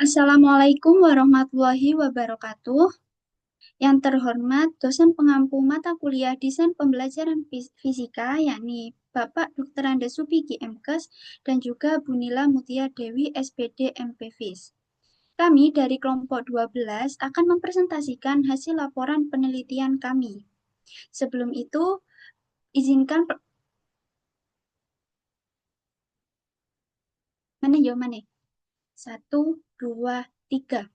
Assalamualaikum warahmatullahi wabarakatuh. Yang terhormat dosen pengampu mata kuliah Desain Pembelajaran Fisika, yakni Bapak Dr. Andes Subigi MKes dan juga Bu Nila Mutia Dewi SPD MPFIS. Kami dari kelompok 12 akan mempresentasikan hasil laporan penelitian kami. Sebelum itu, izinkan mana? 1, 2, 3.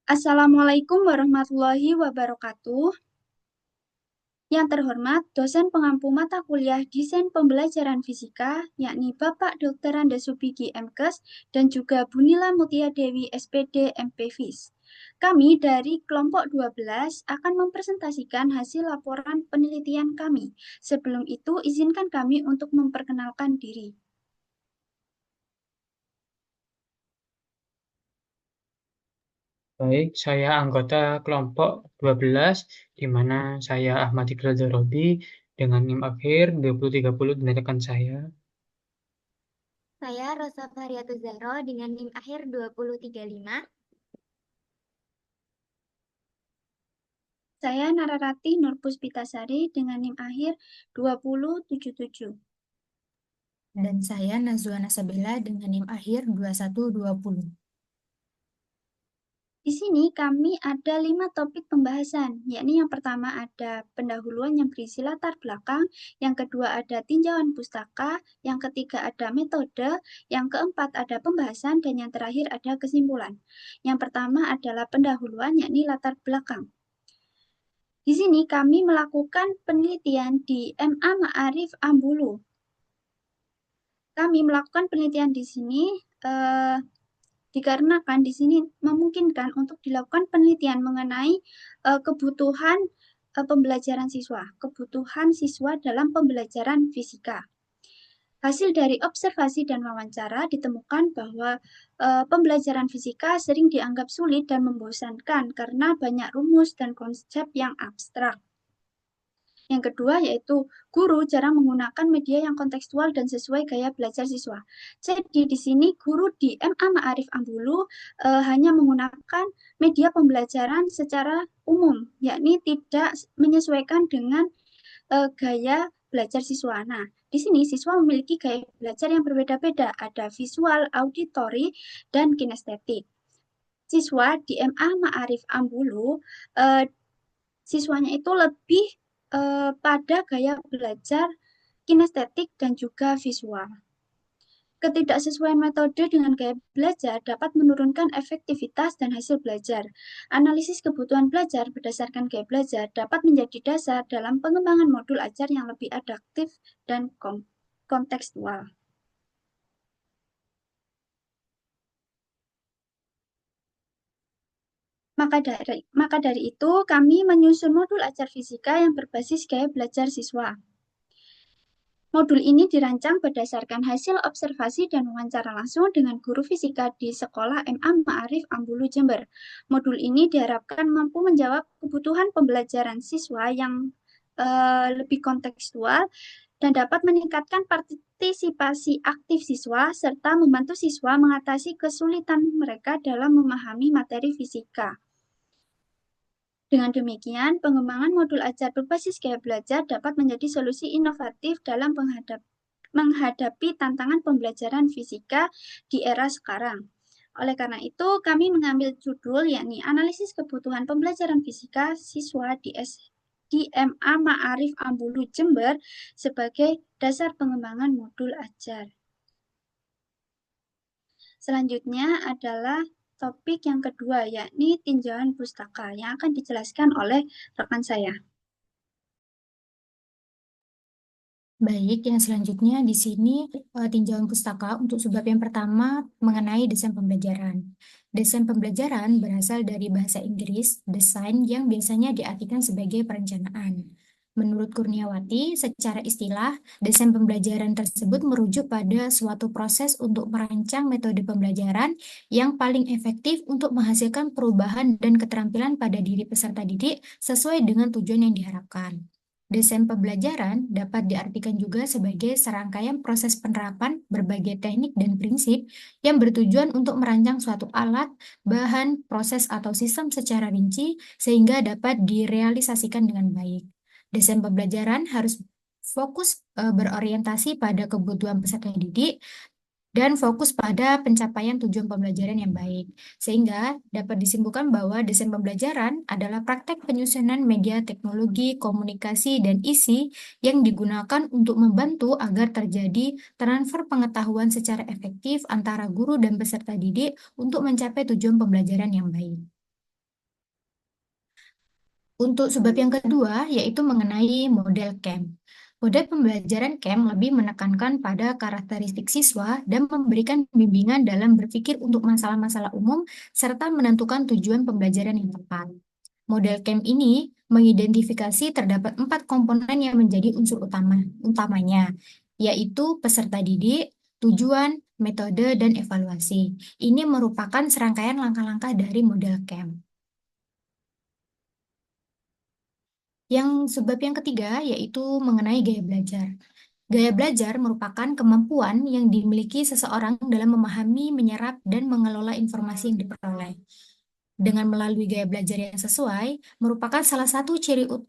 Assalamualaikum warahmatullahi wabarakatuh. Yang terhormat, dosen pengampu mata kuliah Desain Pembelajaran Fisika, yakni Bapak Dr. Andes Subigi MKes dan juga Bu Nila Mutia Dewi SPD MPFIS. Kami dari kelompok 12 akan mempresentasikan hasil laporan penelitian kami. Sebelum itu, izinkan kami untuk memperkenalkan diri. Baik, saya anggota kelompok 12, di mana saya Ahmad Iqbal Dorobi dengan NIM akhir 2030 dan rekan saya. Saya Rosa Fariatun Zahro dengan NIM akhir 2035. Saya Nararati Nurpuspitasari dengan NIM akhir 2077. Dan saya Nazwa Nasabila dengan NIM akhir 2120. Di sini kami ada 5 topik pembahasan, yakni yang pertama ada pendahuluan yang berisi latar belakang, yang kedua ada tinjauan pustaka, yang ketiga ada metode, yang keempat ada pembahasan, dan yang terakhir ada kesimpulan. Yang pertama adalah pendahuluan, yakni latar belakang. Di sini kami melakukan penelitian di MA Ma'arif Ambulu. Kami melakukan penelitian di sini dikarenakan di sini memungkinkan untuk dilakukan penelitian mengenai kebutuhan pembelajaran siswa, kebutuhan siswa dalam pembelajaran fisika. Hasil dari observasi dan wawancara ditemukan bahwa pembelajaran fisika sering dianggap sulit dan membosankan karena banyak rumus dan konsep yang abstrak. Yang kedua yaitu guru jarang menggunakan media yang kontekstual dan sesuai gaya belajar siswa. Jadi di sini guru di MA Ma'arif Ambulu hanya menggunakan media pembelajaran secara umum, yakni tidak menyesuaikan dengan gaya belajar siswa. Nah, di sini siswa memiliki gaya belajar yang berbeda-beda, ada visual, auditory, dan kinestetik. Siswa di MA Ma'arif Ambulu, siswanya itu lebih pada gaya belajar kinestetik dan juga visual. Ketidaksesuaian metode dengan gaya belajar dapat menurunkan efektivitas dan hasil belajar. Analisis kebutuhan belajar berdasarkan gaya belajar dapat menjadi dasar dalam pengembangan modul ajar yang lebih adaptif dan kontekstual. Maka dari itu, kami menyusun modul ajar fisika yang berbasis gaya belajar siswa. Modul ini dirancang berdasarkan hasil observasi dan wawancara langsung dengan guru fisika di Sekolah MA Ma'arif Ambulu Jember. Modul ini diharapkan mampu menjawab kebutuhan pembelajaran siswa yang lebih kontekstual dan dapat meningkatkan partisipasi aktif siswa serta membantu siswa mengatasi kesulitan mereka dalam memahami materi fisika. Dengan demikian, pengembangan modul ajar berbasis gaya belajar dapat menjadi solusi inovatif dalam menghadapi tantangan pembelajaran fisika di era sekarang. Oleh karena itu, kami mengambil judul yakni Analisis Kebutuhan Pembelajaran Fisika Siswa di MA Ma'arif Ambulu Jember sebagai dasar pengembangan modul ajar. Selanjutnya adalah topik yang kedua, yakni tinjauan pustaka yang akan dijelaskan oleh rekan saya. Baik, yang selanjutnya di sini tinjauan pustaka untuk subbab yang pertama mengenai desain pembelajaran. Desain pembelajaran berasal dari bahasa Inggris, design yang biasanya diartikan sebagai perencanaan. Menurut Kurniawati, secara istilah, desain pembelajaran tersebut merujuk pada suatu proses untuk merancang metode pembelajaran yang paling efektif untuk menghasilkan perubahan dan keterampilan pada diri peserta didik sesuai dengan tujuan yang diharapkan. Desain pembelajaran dapat diartikan juga sebagai serangkaian proses penerapan berbagai teknik dan prinsip yang bertujuan untuk merancang suatu alat, bahan, proses, atau sistem secara rinci sehingga dapat direalisasikan dengan baik. Desain pembelajaran harus fokus berorientasi pada kebutuhan peserta didik dan fokus pada pencapaian tujuan pembelajaran yang baik. Sehingga dapat disimpulkan bahwa desain pembelajaran adalah praktek penyusunan media teknologi, komunikasi, dan isi yang digunakan untuk membantu agar terjadi transfer pengetahuan secara efektif antara guru dan peserta didik untuk mencapai tujuan pembelajaran yang baik. Untuk sebab yang kedua, yaitu mengenai model camp. Model pembelajaran camp lebih menekankan pada karakteristik siswa dan memberikan bimbingan dalam berpikir untuk masalah-masalah umum serta menentukan tujuan pembelajaran yang tepat. Model camp ini mengidentifikasi terdapat 4 komponen yang menjadi unsur utamanya, yaitu peserta didik, tujuan, metode, dan evaluasi. Ini merupakan serangkaian langkah-langkah dari model camp. Yang sebab yang ketiga yaitu mengenai gaya belajar. Gaya belajar merupakan kemampuan yang dimiliki seseorang dalam memahami, menyerap, dan mengelola informasi yang diperoleh. Dengan melalui gaya belajar yang sesuai, merupakan salah satu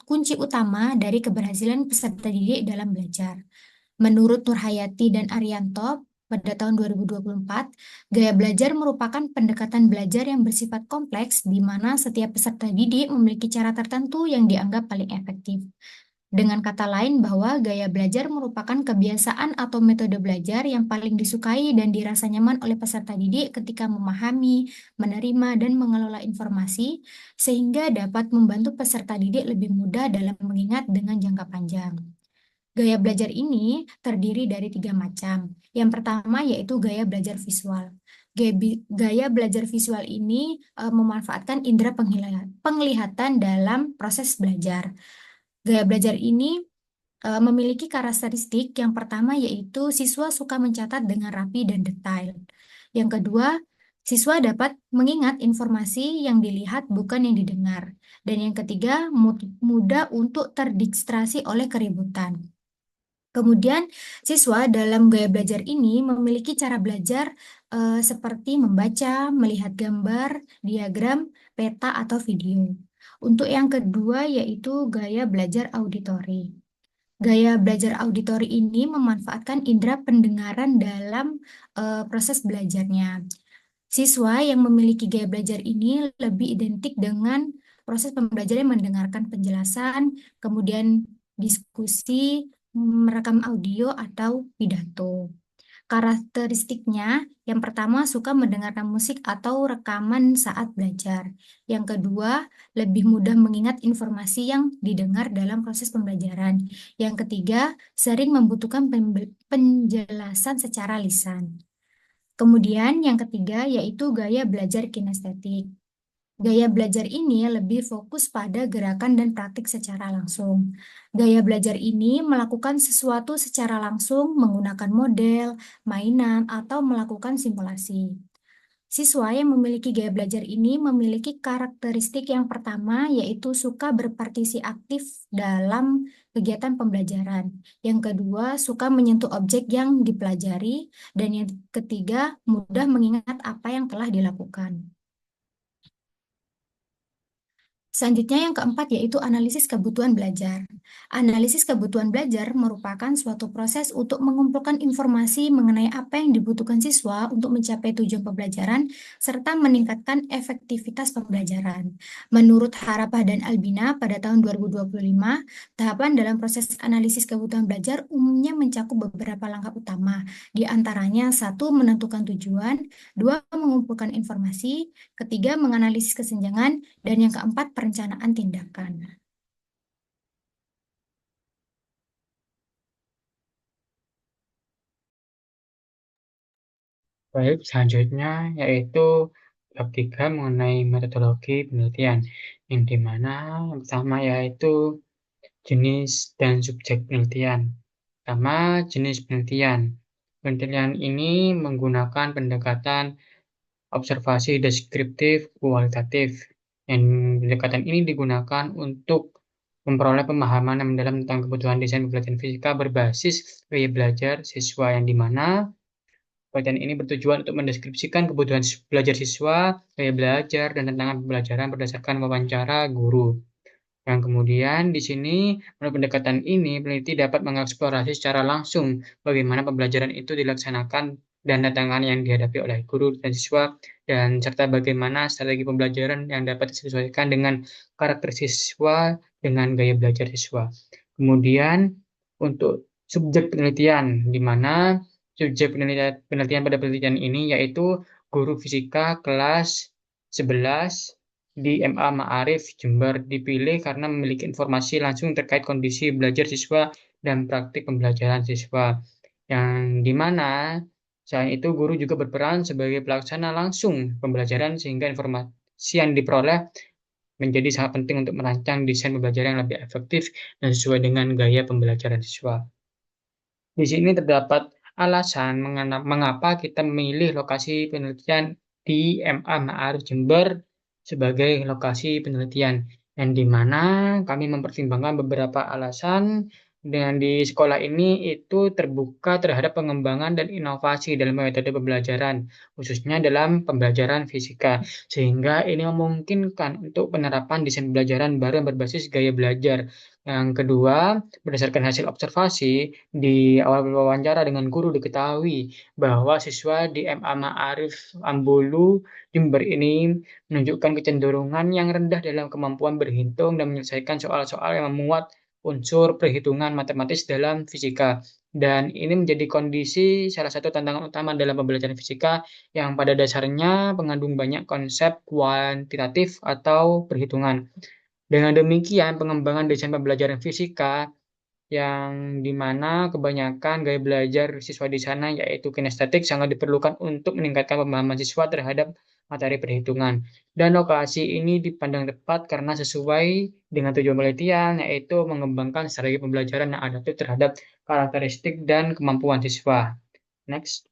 kunci utama dari keberhasilan peserta didik dalam belajar. Menurut Nurhayati dan Arianto, pada tahun 2024, gaya belajar merupakan pendekatan belajar yang bersifat kompleks di mana setiap peserta didik memiliki cara tertentu yang dianggap paling efektif. Dengan kata lain bahwa gaya belajar merupakan kebiasaan atau metode belajar yang paling disukai dan dirasa nyaman oleh peserta didik ketika memahami, menerima, dan mengelola informasi, sehingga dapat membantu peserta didik lebih mudah dalam mengingat dengan jangka panjang. Gaya belajar ini terdiri dari 3 macam. Yang pertama yaitu gaya belajar visual. Gaya belajar visual ini memanfaatkan indera penglihatan dalam proses belajar. Gaya belajar ini memiliki karakteristik yang pertama yaitu siswa suka mencatat dengan rapi dan detail. Yang kedua, siswa dapat mengingat informasi yang dilihat bukan yang didengar. Dan yang ketiga, mudah untuk terdistraksi oleh keributan. Kemudian, siswa dalam gaya belajar ini memiliki cara belajar seperti membaca, melihat gambar, diagram, peta, atau video. Untuk yang kedua yaitu gaya belajar auditori. Gaya belajar auditori ini memanfaatkan indera pendengaran dalam proses belajarnya. Siswa yang memiliki gaya belajar ini lebih identik dengan proses pembelajaran yang mendengarkan penjelasan, kemudian diskusi, merekam audio atau pidato. Karakteristiknya, yang pertama suka mendengarkan musik atau rekaman saat belajar. Yang kedua, lebih mudah mengingat informasi yang didengar dalam proses pembelajaran. Yang ketiga, sering membutuhkan penjelasan secara lisan. Kemudian yang ketiga yaitu gaya belajar kinestetik. Gaya belajar ini lebih fokus pada gerakan dan praktik secara langsung. Gaya belajar ini melakukan sesuatu secara langsung menggunakan model, mainan, atau melakukan simulasi. Siswa yang memiliki gaya belajar ini memiliki karakteristik yang pertama yaitu suka berpartisi aktif dalam kegiatan pembelajaran. Yang kedua, suka menyentuh objek yang dipelajari. Dan yang ketiga, mudah mengingat apa yang telah dilakukan. Selanjutnya yang keempat yaitu analisis kebutuhan belajar. Analisis kebutuhan belajar merupakan suatu proses untuk mengumpulkan informasi mengenai apa yang dibutuhkan siswa untuk mencapai tujuan pembelajaran serta meningkatkan efektivitas pembelajaran. Menurut Harapah dan Albina pada tahun 2025, tahapan dalam proses analisis kebutuhan belajar umumnya mencakup beberapa langkah utama. Di antaranya 1. Menentukan tujuan, 2. Mengumpulkan informasi, ketiga menganalisis kesenjangan, dan yang keempat perencanaan tindakan. Baik, selanjutnya yaitu bab 3 mengenai metodologi penelitian, yang dimana yang pertama yaitu jenis dan subjek penelitian. Pertama, jenis penelitian. Penelitian ini menggunakan pendekatan observasi deskriptif kualitatif. Yang pendekatan ini digunakan untuk memperoleh pemahaman yang mendalam tentang kebutuhan desain pembelajaran fisika berbasis gaya belajar siswa, yang dimana penelitian ini bertujuan untuk mendeskripsikan kebutuhan belajar siswa, gaya belajar, dan tantangan pembelajaran berdasarkan wawancara guru. Yang kemudian di sini, menurut pendekatan ini, peneliti dapat mengeksplorasi secara langsung bagaimana pembelajaran itu dilaksanakan dan tantangan yang dihadapi oleh guru dan siswa, dan serta bagaimana strategi pembelajaran yang dapat disesuaikan dengan karakter siswa dengan gaya belajar siswa. Kemudian untuk subjek penelitian, di mana subjek penelitian pada penelitian ini yaitu guru fisika kelas 11 di MA Ma'arif Jember, dipilih karena memiliki informasi langsung terkait kondisi belajar siswa dan praktik pembelajaran siswa. Yang dimana selain itu guru juga berperan sebagai pelaksana langsung pembelajaran, sehingga informasi yang diperoleh menjadi sangat penting untuk merancang desain pembelajaran yang lebih efektif dan sesuai dengan gaya pembelajaran siswa. Di sini terdapat alasan mengapa kita memilih lokasi penelitian di MA Ma'arif Jember sebagai lokasi penelitian, dan di mana kami mempertimbangkan beberapa alasan. Dan di sekolah ini itu terbuka terhadap pengembangan dan inovasi dalam metode pembelajaran, khususnya dalam pembelajaran fisika, sehingga ini memungkinkan untuk penerapan desain pembelajaran baru yang berbasis gaya belajar. Yang kedua, berdasarkan hasil observasi di awal wawancara dengan guru, diketahui bahwa siswa di MA Ma'arif Ambulu Jember ini menunjukkan kecenderungan yang rendah dalam kemampuan berhitung dan menyelesaikan soal-soal yang memuat unsur perhitungan matematis dalam fisika. Dan ini menjadi kondisi salah satu tantangan utama dalam pembelajaran fisika yang pada dasarnya mengandung banyak konsep kuantitatif atau perhitungan. Dengan demikian, pengembangan desain pembelajaran fisika yang dimana kebanyakan gaya belajar siswa di sana yaitu kinestetik sangat diperlukan untuk meningkatkan pemahaman siswa terhadap materi perhitungan. Dan lokasi ini dipandang tepat karena sesuai dengan tujuan penelitian, yaitu mengembangkan strategi pembelajaran yang adaptif terhadap karakteristik dan kemampuan siswa. Next.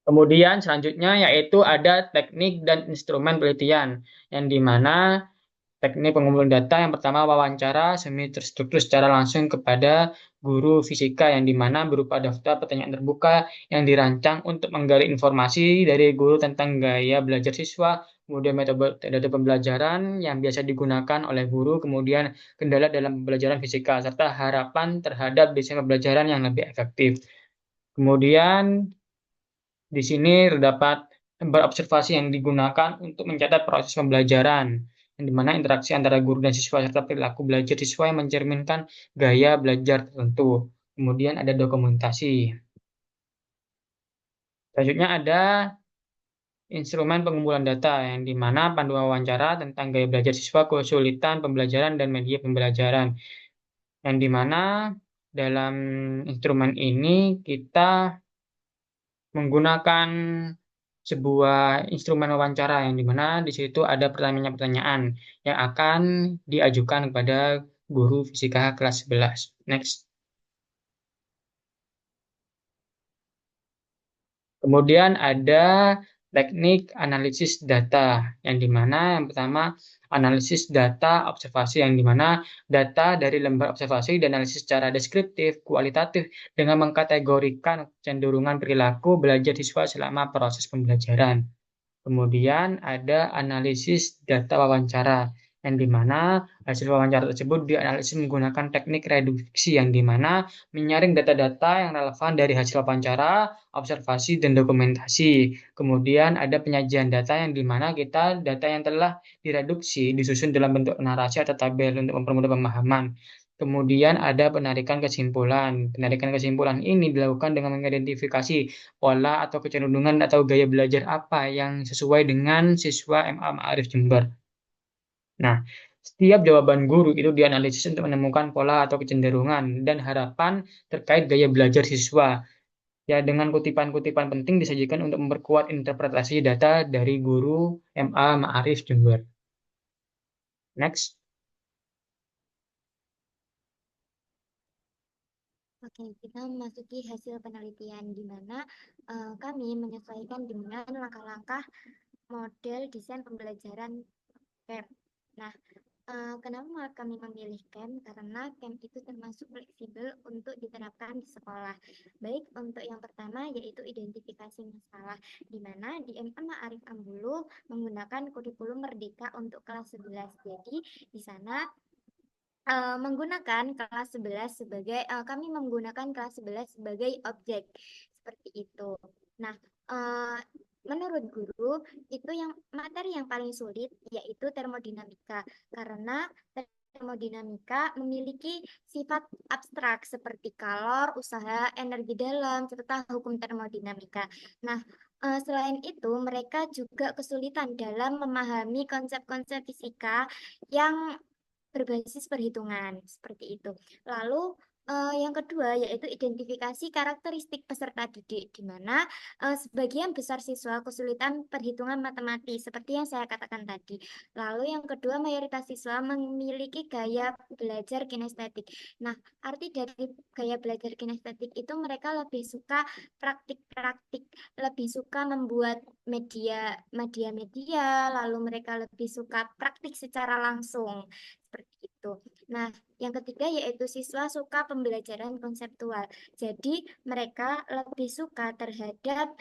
Kemudian selanjutnya yaitu ada teknik dan instrumen penelitian, yang dimana teknik pengumpulan data yang pertama wawancara semi terstruktur secara langsung kepada guru fisika, yang dimana berupa daftar pertanyaan terbuka yang dirancang untuk menggali informasi dari guru tentang gaya belajar siswa, kemudian metode pembelajaran yang biasa digunakan oleh guru, kemudian kendala dalam pembelajaran fisika, serta harapan terhadap desain pembelajaran yang lebih efektif. Kemudian di sini terdapat lembar observasi yang digunakan untuk mencatat proses pembelajaran, yang dimana interaksi antara guru dan siswa serta perilaku belajar siswa yang mencerminkan gaya belajar tertentu. Kemudian ada dokumentasi. Selanjutnya ada instrumen pengumpulan data, yang dimana panduan wawancara tentang gaya belajar siswa, kesulitan pembelajaran, dan media pembelajaran. Yang dimana dalam instrumen ini kita menggunakan sebuah instrumen wawancara, yang dimana di situ ada pertanyaan-pertanyaan yang akan diajukan kepada guru fisika kelas 11. Next. Kemudian ada teknik analisis data, yang dimana yang pertama analisis data observasi, yang dimana data dari lembar observasi dianalisis secara deskriptif, kualitatif, dengan mengkategorikan kecenderungan perilaku belajar siswa selama proses pembelajaran. Kemudian ada analisis data wawancara, yang dimana hasil wawancara tersebut dianalisis menggunakan teknik reduksi, yang dimana menyaring data-data yang relevan dari hasil wawancara, observasi, dan dokumentasi. Kemudian ada penyajian data, yang dimana data yang telah direduksi disusun dalam bentuk narasi atau tabel untuk mempermudah pemahaman. Kemudian ada penarikan kesimpulan. Penarikan kesimpulan ini dilakukan dengan mengidentifikasi pola atau kecenderungan atau gaya belajar apa yang sesuai dengan siswa MA Ma'arif Jember. Nah, setiap jawaban guru itu dianalisis untuk menemukan pola atau kecenderungan dan harapan terkait gaya belajar siswa. Ya, dengan kutipan-kutipan penting disajikan untuk memperkuat interpretasi data dari guru MA Ma'arif Jember. Next. Oke, kita memasuki hasil penelitian di mana kami menyesuaikan dengan langkah-langkah model desain pembelajaran PEP Nah, kenapa kami memilih camp? Karena camp itu termasuk fleksibel untuk diterapkan di sekolah. Baik untuk yang pertama yaitu identifikasi masalah, di mana di MA Ma'arif Ambulu menggunakan kurikulum Merdeka untuk kelas 11. Jadi di sana kami menggunakan kelas 11 sebagai objek seperti itu. Nah, eh, menurut guru itu materi yang paling sulit yaitu termodinamika karena termodinamika memiliki sifat abstrak seperti kalor, usaha, energi dalam, serta hukum termodinamika. Nah, selain itu mereka juga kesulitan dalam memahami konsep-konsep fisika yang berbasis perhitungan seperti itu. Lalu yang kedua yaitu identifikasi karakteristik peserta didik, di mana sebagian besar siswa kesulitan perhitungan matematis seperti yang saya katakan tadi. Lalu yang kedua mayoritas siswa memiliki gaya belajar kinestetik. Nah, arti dari gaya belajar kinestetik itu mereka lebih suka praktik-praktik, lebih suka membuat media, lalu mereka lebih suka praktik secara langsung seperti itu. Nah, yang ketiga yaitu siswa suka pembelajaran konseptual. Jadi mereka lebih suka terhadap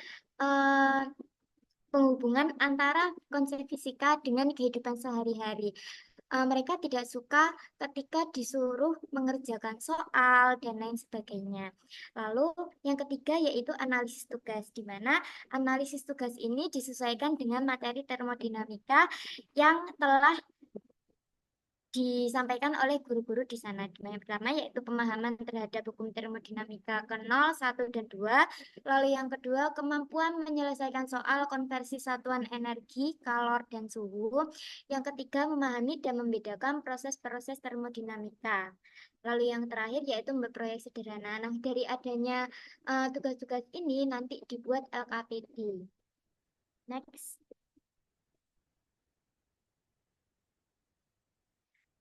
penghubungan antara konsep fisika dengan kehidupan sehari-hari. Mereka tidak suka ketika disuruh mengerjakan soal dan lain sebagainya. Lalu yang ketiga yaitu analisis tugas, di mana analisis tugas ini disesuaikan dengan materi termodinamika yang telah disampaikan oleh guru-guru di sana. Yang pertama yaitu pemahaman terhadap hukum termodinamika ke 0, 1, dan 2. Lalu yang kedua, kemampuan menyelesaikan soal konversi satuan energi, kalor, dan suhu. Yang ketiga, memahami dan membedakan proses-proses termodinamika. Lalu yang terakhir yaitu membuat proyek sederhana. Nah, dari adanya tugas-tugas ini nanti dibuat LKPD. Next.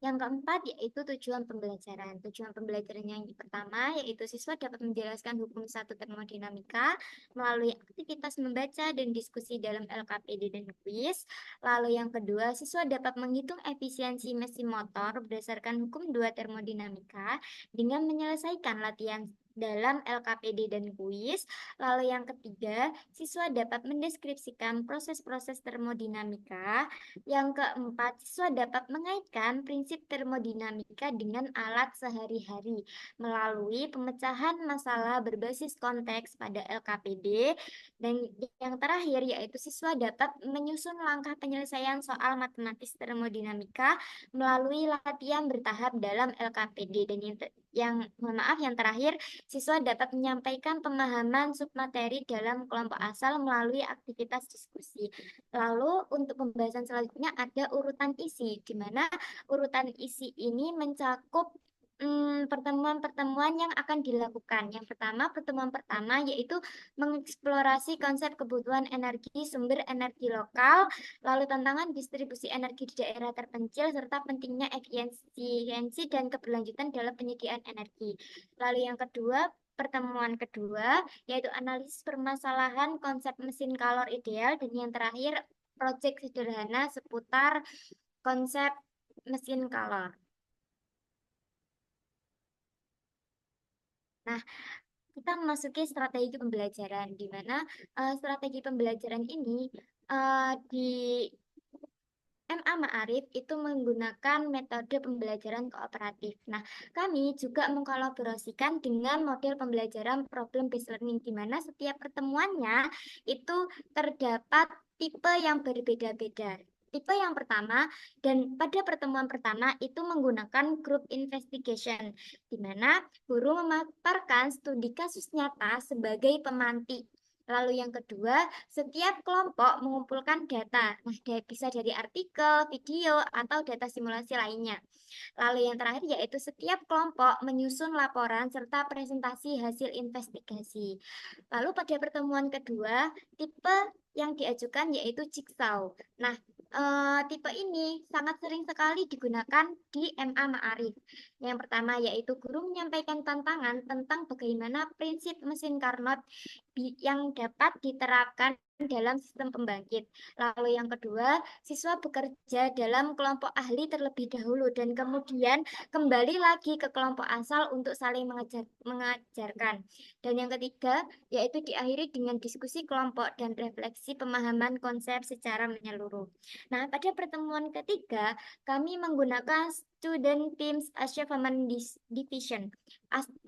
Yang keempat yaitu tujuan pembelajaran. Tujuan pembelajaran yang pertama yaitu siswa dapat menjelaskan hukum satu termodinamika melalui aktivitas membaca dan diskusi dalam LKPD dan kuis. Lalu yang kedua, siswa dapat menghitung efisiensi mesin motor berdasarkan hukum 2 termodinamika dengan menyelesaikan latihan dalam LKPD dan kuis. Lalu yang ketiga, siswa dapat mendeskripsikan proses-proses termodinamika. Yang keempat, siswa dapat mengaitkan prinsip termodinamika dengan alat sehari-hari melalui pemecahan masalah berbasis konteks pada LKPD. Dan yang terakhir yaitu siswa dapat menyusun langkah penyelesaian soal matematis termodinamika melalui latihan bertahap dalam LKPD. Dan yang terakhir, siswa dapat menyampaikan pemahaman submateri dalam kelompok asal melalui aktivitas diskusi. Lalu untuk pembahasan selanjutnya ada urutan isi, di mana urutan isi ini mencakup pertemuan-pertemuan yang akan dilakukan. Yang pertama, pertemuan pertama yaitu mengeksplorasi konsep kebutuhan energi, sumber energi lokal, lalu tantangan distribusi energi di daerah terpencil, serta pentingnya efisiensi dan keberlanjutan dalam penyediaan energi. Lalu yang kedua, pertemuan kedua yaitu analisis permasalahan konsep mesin kalor ideal, dan yang terakhir proyek sederhana seputar konsep mesin kalor. Nah, kita memasuki strategi pembelajaran, di mana strategi pembelajaran ini di MA Ma'arif itu menggunakan metode pembelajaran kooperatif. Nah, kami juga mengkolaborasikan dengan model pembelajaran problem-based learning, di mana setiap pertemuannya itu terdapat tipe yang berbeda-beda. Tipe yang pertama, dan pada pertemuan pertama itu menggunakan group investigation, di mana guru memaparkan studi kasus nyata sebagai pemantik. Lalu yang kedua, setiap kelompok mengumpulkan data, nah bisa dari artikel, video, atau data simulasi lainnya. Lalu yang terakhir yaitu setiap kelompok menyusun laporan serta presentasi hasil investigasi. Lalu pada pertemuan kedua, tipe yang diajukan yaitu jigsaw. Nah, tipe ini sangat sering sekali digunakan di MA Ma'arif. Yang pertama yaitu guru menyampaikan tantangan tentang bagaimana prinsip mesin Carnot yang dapat diterapkan dalam sistem pembangkit. Lalu yang kedua, siswa bekerja dalam kelompok ahli terlebih dahulu dan kemudian kembali lagi ke kelompok asal untuk saling mengajarkan. Dan yang ketiga, yaitu diakhiri dengan diskusi kelompok dan refleksi pemahaman konsep secara menyeluruh. Nah, pada pertemuan ketiga, kami menggunakan Student Teams Achievement Division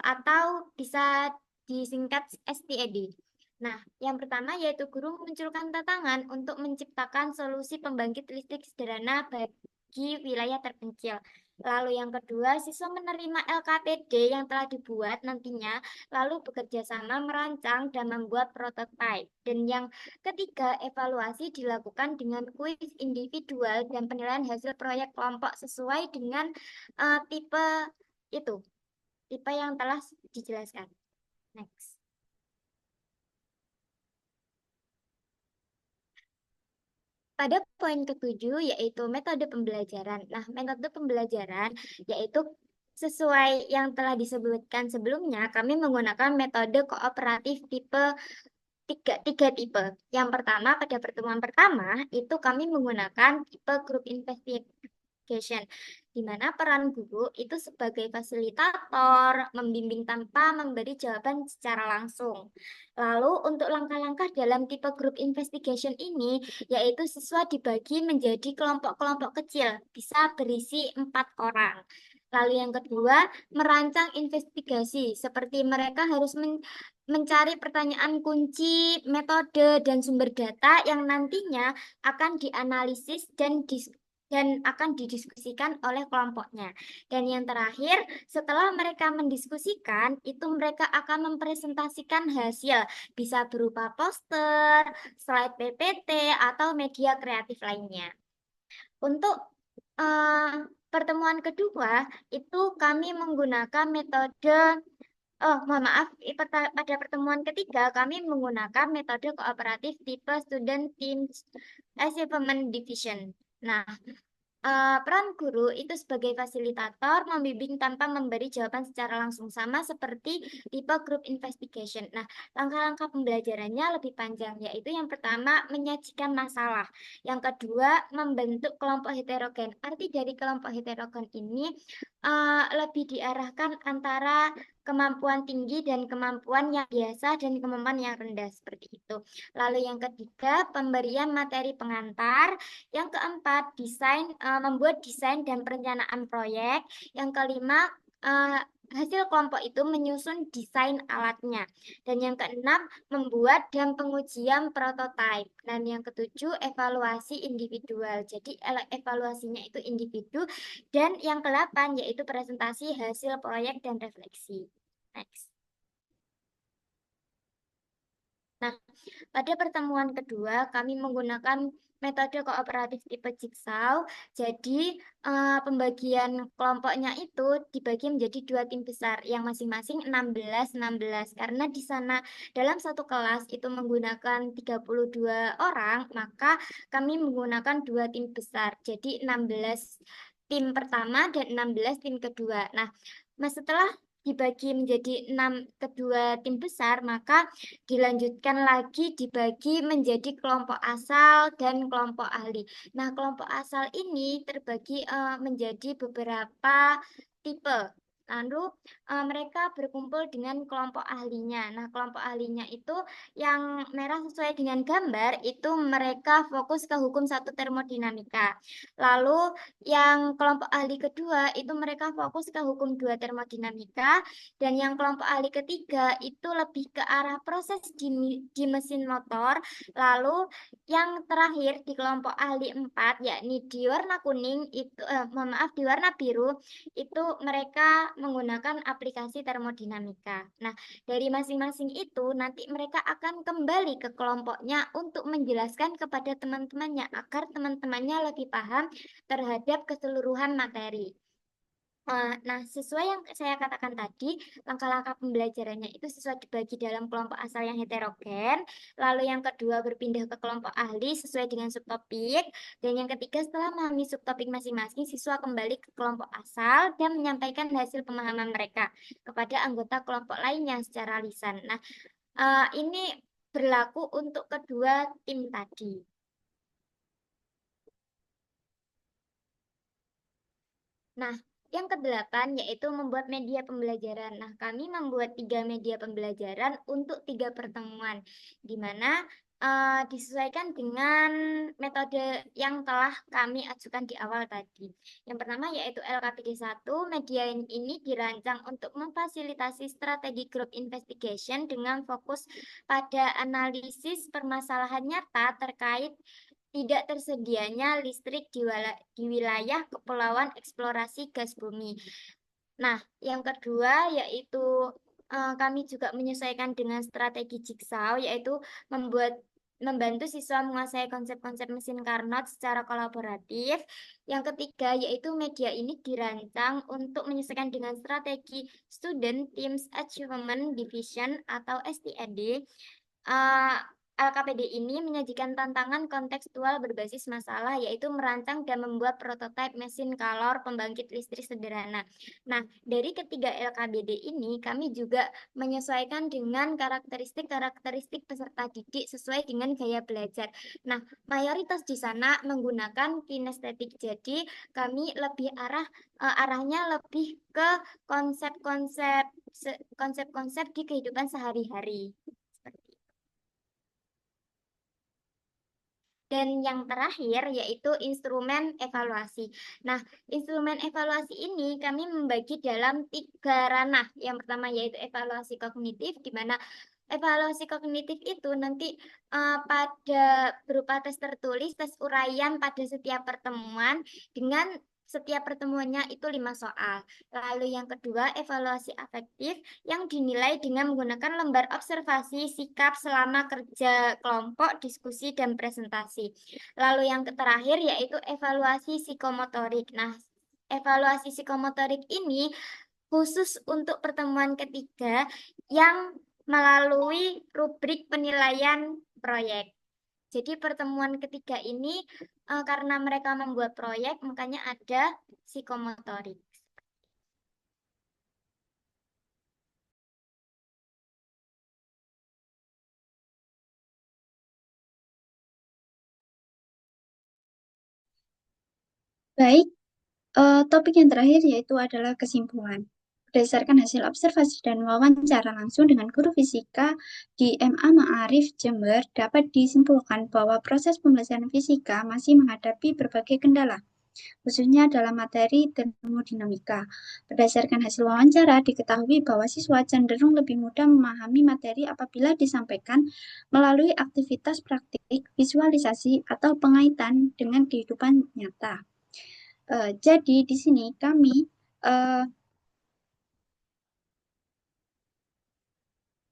atau bisa disingkat STAD. Nah, yang pertama yaitu guru memunculkan tantangan untuk menciptakan solusi pembangkit listrik sederhana bagi wilayah terpencil. Lalu yang kedua, siswa menerima LKPD yang telah dibuat nantinya, lalu bekerja sama merancang dan membuat prototipe. Dan yang ketiga, evaluasi dilakukan dengan kuis individual dan penilaian hasil proyek kelompok sesuai dengan tipe itu, tipe yang telah dijelaskan. Next. Pada poin ketujuh yaitu metode pembelajaran. Nah, metode pembelajaran yaitu sesuai yang telah disebutkan sebelumnya, kami menggunakan metode kooperatif tipe tiga tipe. Yang pertama, pada pertemuan pertama itu kami menggunakan tipe group investigation, di mana peran guru itu sebagai fasilitator, membimbing tanpa memberi jawaban secara langsung. Lalu untuk langkah-langkah dalam tipe group investigation ini, yaitu siswa dibagi menjadi kelompok-kelompok kecil, bisa berisi 4 orang. Lalu yang kedua, merancang investigasi, seperti mereka harus mencari pertanyaan kunci, metode, dan sumber data yang nantinya akan dianalisis dan akan didiskusikan oleh kelompoknya. Dan yang terakhir, setelah mereka mendiskusikan, itu mereka akan mempresentasikan hasil, bisa berupa poster, slide PPT, atau media kreatif lainnya. Untuk pertemuan kedua, itu kami menggunakan metode mohon maaf, pada pertemuan ketiga kami menggunakan metode kooperatif tipe Student Teams Achievement Division. Nah, peran guru itu sebagai fasilitator membimbing tanpa memberi jawaban secara langsung, sama seperti tipe group investigation. Nah, langkah-langkah pembelajarannya lebih panjang, yaitu yang pertama menyajikan masalah, yang kedua membentuk kelompok heterogen. Arti dari kelompok heterogen ini lebih diarahkan antara kemampuan tinggi dan kemampuan yang biasa dan kemampuan yang rendah, seperti itu. Lalu yang ketiga, pemberian materi pengantar. Yang keempat, membuat desain dan perencanaan proyek. Yang kelima, hasil kelompok itu menyusun desain alatnya. Dan yang keenam, membuat dan pengujian prototipe. Dan yang ketujuh, evaluasi individual. Jadi evaluasinya itu individu. Dan yang ke-8 yaitu presentasi hasil proyek dan refleksi. Next. Nah, pada pertemuan kedua kami menggunakan metode kooperatif tipe jigsaw. Jadi pembagian kelompoknya itu dibagi menjadi 2 tim besar yang masing-masing 16-16. Karena di sana dalam satu kelas itu menggunakan 32 orang, maka kami menggunakan 2 tim besar. Jadi 16 tim pertama dan 16 tim kedua. Nah, setelah dibagi menjadi 6 kedua tim besar, maka dilanjutkan lagi dibagi menjadi kelompok asal dan kelompok ahli. Nah, kelompok asal ini terbagi menjadi beberapa tipe. Lalu mereka berkumpul dengan kelompok ahlinya. Nah, kelompok ahlinya itu yang merah sesuai dengan gambar, itu mereka fokus ke hukum 1 termodinamika. Lalu yang kelompok ahli kedua itu mereka fokus ke hukum 2 termodinamika. Dan yang kelompok ahli ketiga itu lebih ke arah proses di mesin motor. Lalu yang terakhir di kelompok ahli 4, yakni di warna kuning itu di warna biru itu mereka menggunakan aplikasi termodinamika. Nah, dari masing-masing itu nanti mereka akan kembali ke kelompoknya untuk menjelaskan kepada teman-temannya agar teman-temannya lebih paham terhadap keseluruhan materi. Nah, sesuai yang saya katakan tadi, langkah-langkah pembelajarannya itu siswa dibagi dalam kelompok asal yang heterogen, lalu yang kedua berpindah ke kelompok ahli sesuai dengan subtopik, dan yang ketiga setelah memahami subtopik masing-masing, siswa kembali ke kelompok asal dan menyampaikan hasil pemahaman mereka kepada anggota kelompok lainnya secara lisan. Nah, ini berlaku untuk kedua tim tadi. Nah, yang ke-8 yaitu membuat media pembelajaran. Nah, kami membuat 3 media pembelajaran untuk 3 pertemuan, di mana disesuaikan dengan metode yang telah kami ajukan di awal tadi. Yang pertama yaitu LKPD 1, media ini dirancang untuk memfasilitasi strategi group investigation dengan fokus pada analisis permasalahan nyata terkait tidak tersedianya listrik di wilayah kepulauan eksplorasi gas bumi. Nah, yang kedua yaitu kami juga menyesuaikan dengan strategi Jigsaw, yaitu membantu siswa menguasai konsep-konsep mesin Carnot secara kolaboratif. Yang ketiga yaitu media ini dirancang untuk menyesuaikan dengan strategi Student Teams Achievement Division atau STAD. LKPD ini menyajikan tantangan kontekstual berbasis masalah, yaitu merancang dan membuat prototipe mesin kalor pembangkit listrik sederhana. Nah, dari ketiga LKPD ini, kami juga menyesuaikan dengan karakteristik peserta didik sesuai dengan gaya belajar. Nah, mayoritas di sana menggunakan kinestetik, jadi kami lebih arahnya lebih ke konsep-konsep di kehidupan sehari-hari. Dan yang terakhir yaitu instrumen evaluasi. Nah, instrumen evaluasi ini kami membagi dalam 3 ranah. Yang pertama yaitu evaluasi kognitif, di mana evaluasi kognitif itu nanti pada berupa tes tertulis, tes uraian pada setiap pertemuan dengan setiap pertemuannya itu 5 soal. Lalu yang kedua, evaluasi afektif yang dinilai dengan menggunakan lembar observasi sikap selama kerja kelompok, diskusi, dan presentasi. Lalu yang terakhir yaitu evaluasi psikomotorik. Nah, evaluasi psikomotorik ini khusus untuk pertemuan ketiga yang melalui rubrik penilaian proyek. Jadi pertemuan ketiga ini karena mereka membuat proyek, makanya ada psikomotorik. Baik, topik yang terakhir yaitu adalah kesimpulan. Berdasarkan hasil observasi dan wawancara langsung dengan guru fisika di MA Ma'arif Jember, dapat disimpulkan bahwa proses pembelajaran fisika masih menghadapi berbagai kendala, khususnya dalam materi termodinamika. Berdasarkan hasil wawancara, diketahui bahwa siswa cenderung lebih mudah memahami materi apabila disampaikan melalui aktivitas praktik, visualisasi, atau pengaitan dengan kehidupan nyata. Jadi di sini kami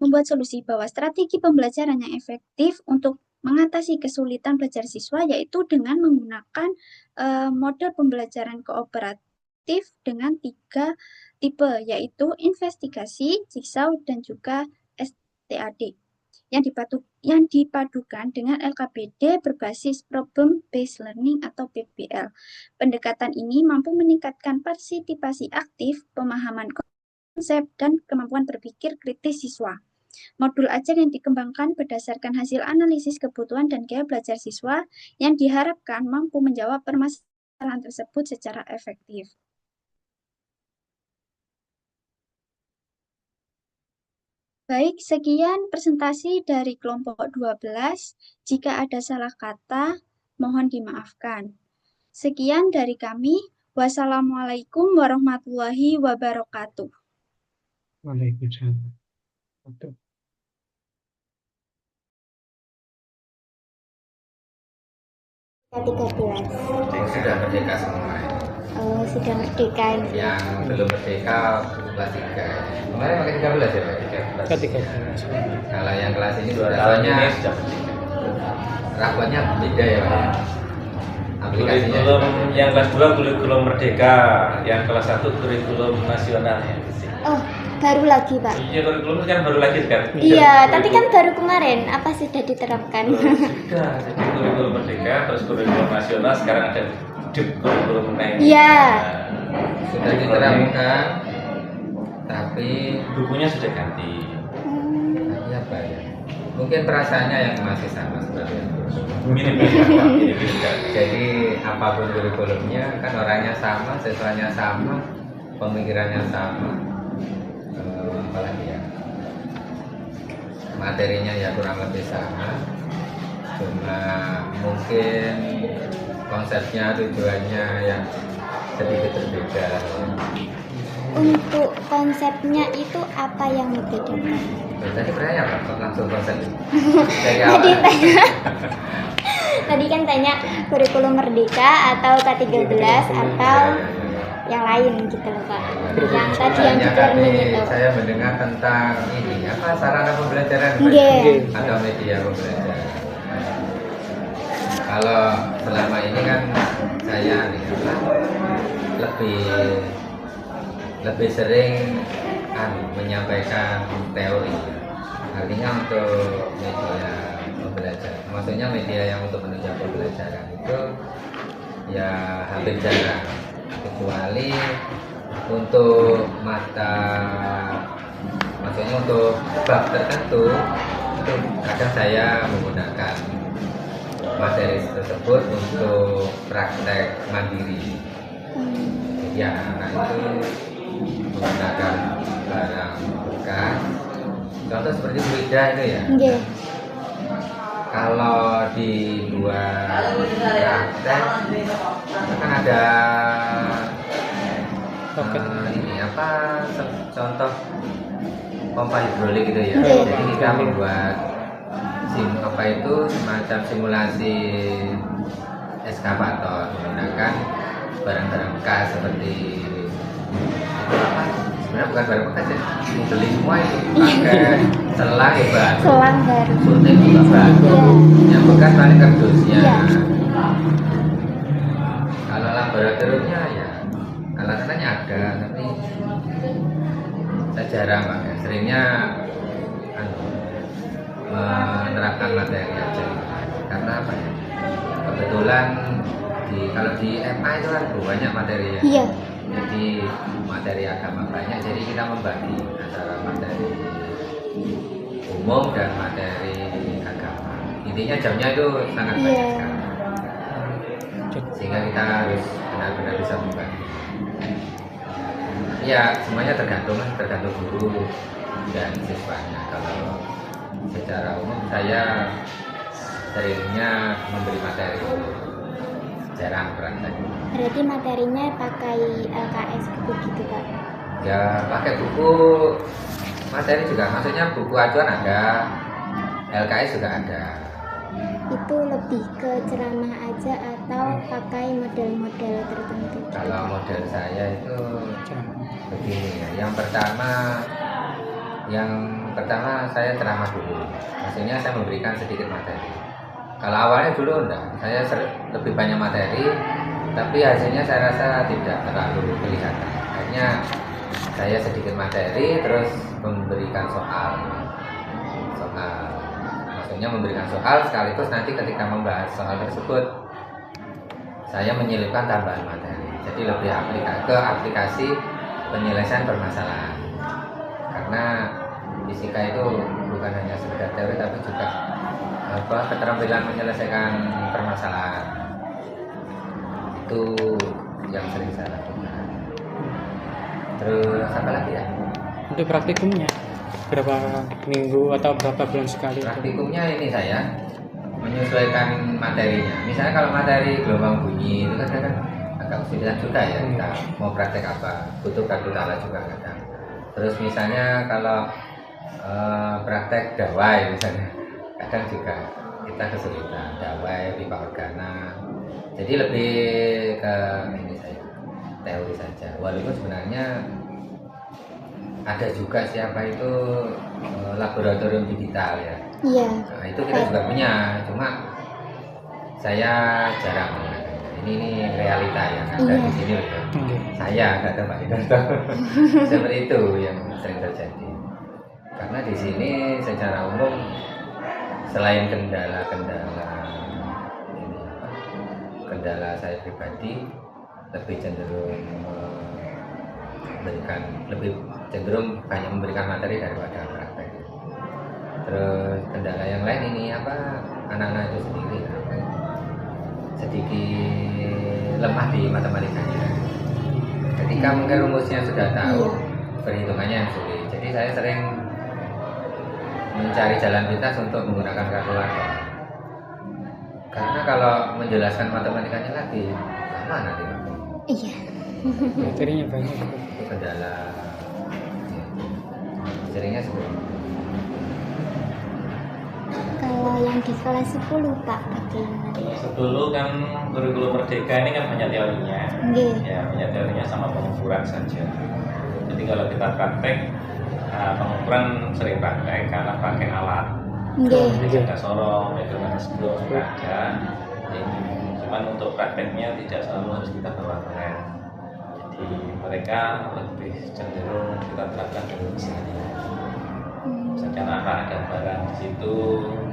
membuat solusi bahwa strategi pembelajaran yang efektif untuk mengatasi kesulitan belajar siswa yaitu dengan menggunakan model pembelajaran kooperatif dengan 3 tipe, yaitu investigasi, jigsaw, dan juga STAD yang dipadukan dengan LKPD berbasis Problem Based Learning atau PBL. Pendekatan ini mampu meningkatkan partisipasi aktif, pemahaman konsep, dan kemampuan berpikir kritis siswa. Modul ajar yang dikembangkan berdasarkan hasil analisis kebutuhan dan gaya belajar siswa yang diharapkan mampu menjawab permasalahan tersebut secara efektif. Baik, sekian presentasi dari kelompok 12. Jika ada salah kata, mohon dimaafkan. Sekian dari kami. Wassalamualaikum warahmatullahi wabarakatuh. Waalaikumsalam. Sudah merdeka semua. Oh, sudah merdeka ini. Yang belum merdeka kelas 3. Kemarin pakai 13 ya Pak? 13. Kalau yang kelas ini rasanya rakuannya beda ya Pak? Aplikasinya kurikulum yang kelas 2 kurikulum merdeka, yang kelas 1 kurikulum nasionalnya. Oh, baru lagi Pak? Iya, kurikulum kan baru lagi kan? Iya, tapi kan baru kemarin. Apa sudah diterapkan? Sudah, jadi kurikulum merdeka, terus kurikulum nasional, sekarang ada kurikulum naik. Iya. sudah diterapkan, tapi bukunya sudah ganti. apa ya? mungkin perasaannya yang masih sama seperti itu. Jadi apapun kurikulumnya kan orangnya sama, siswanya sama, pemikirannya sama, apalagi ya materinya ya kurang lebih sama, cuma mungkin konsepnya, tujuannya yang sedikit berbeda. Untuk konsepnya itu apa yang membedakan? Tadi bertanya apa? Kok langsung konsep? Tadi kan tanya kurikulum merdeka atau K13 atau yang lain gitu loh Pak. Yang tadi yang di-learning itu. Saya mendengar tentang ini apa sarana pembelajaran atau media pembelajaran. Kalau selama ini kan saya lebih sering menyampaikan teori. Artinya untuk media pembelajaran, maksudnya media yang untuk menunjang pembelajaran itu ya hampir jarang, kecuali untuk mata, maksudnya untuk bab tertentu itu kadang saya menggunakan materi tersebut untuk praktek mandiri. Ya, anak itu menggunakan barang bekas, contoh seperti Wida itu ya. Kalau dibuat praktek kan ada ini apa contoh pompa hidrolik gitu ya. Jadi kita membuat semacam simulasi eskavator menggunakan barang-barang bekas seperti itu apa? Sebenarnya bukan barang bekas ya, beli semua itu pakai selang ya Mbak. Selang baru. Suntik juga baru. Yang bekas paling kardusnya. Kalau laboratoriumnya ya alat-alatnya ada, tapi saya jarang pakai. Seringnya menerapkan materi aja. Karena apa ya? Kebetulan kalau di MA itu kan banyak materi ya. Iya. Jadi materi agama banyak, jadi kita membagi antara materi umum dan materi agama. Intinya jamnya itu sangat banyak sekali, sehingga kita harus benar-benar bisa membagi. Ya semuanya tergantung guru dan siswanya. Kalau secara umum saya seringnya memberi materi, jarang praktek. Berarti materinya pakai LKS gitu Pak? Ya pakai buku materi juga, maksudnya buku acuan ada, LKS juga ada. Itu lebih ke ceramah aja atau pakai model-model tertentu? Kalau model saya itu begini ya, yang pertama saya ceramah dulu, maksudnya saya memberikan sedikit materi. Kalau awalnya dulu enggak, saya lebih banyak materi, tapi hasilnya saya rasa tidak terlalu kelihatan. Akhirnya saya sedikit materi, terus memberikan soal, maksudnya memberikan soal sekaligus nanti ketika membahas soal tersebut, saya menyelipkan tambahan materi. Jadi lebih ke aplikasi penyelesaian permasalahan. Karena fisika itu bukan hanya sekedar teori, tapi juga keterampilan menyelesaikan permasalahan. Itu yang sering saya lakukan. Terus apa lagi ya? Untuk praktikumnya berapa minggu atau berapa bulan sekali? Praktikumnya ini saya menyesuaikan materinya. Misalnya kalau materi gelombang bunyi itu kan agak kesulitan juga ya, kita mau praktek apa, butuh kartu tala juga kadang. Terus misalnya kalau praktek dawai misalnya, kadang juga kita kesulitan dawai, pipa organa. Jadi lebih ke ini saya teori saja. Walaupun sebenarnya ada juga siapa itu laboratorium digital ya. Iya. Nah, itu kita juga punya, cuma saya jarang menggunakannya. Ini realita yang ada di sini loh. Saya nggak ada Pak Hidarto. Seperti itu yang sering terjadi. Karena di sini secara umum selain kendala saya pribadi, lebih cenderung banyak memberikan materi daripada praktek. Terus kendala yang lain ini anak-anak itu sendiri sedikit lemah di matematikanya. Ketika mungkin rumusnya sudah tahu, perhitungannya yang sulit. Jadi saya sering mencari jalan pintas untuk menggunakan kalkulator. Karena kalau menjelaskan matematikanya lagi lama nanti. Iya. Materinya banyak. Itu kendala. Seringnya seperti itu. Kalau yang di kelas 10 Pak, bagaimana? Kelas 10 kan kurikulum merdeka ini kan banyak teorinya. Nggih. Ya, banyak teorinya sama pengukuran saja. Jadi kalau kita praktek, pengukuran sering praktek karena pakai alat. Nggih. Jadi ada sorong, megang sebelum ada. Cuman untuk prakteknya tidak selalu harus kita bawa ke lab. Jadi mereka lebih cenderung kita terapkan dari misalnya. Misalkan ada barang di situ,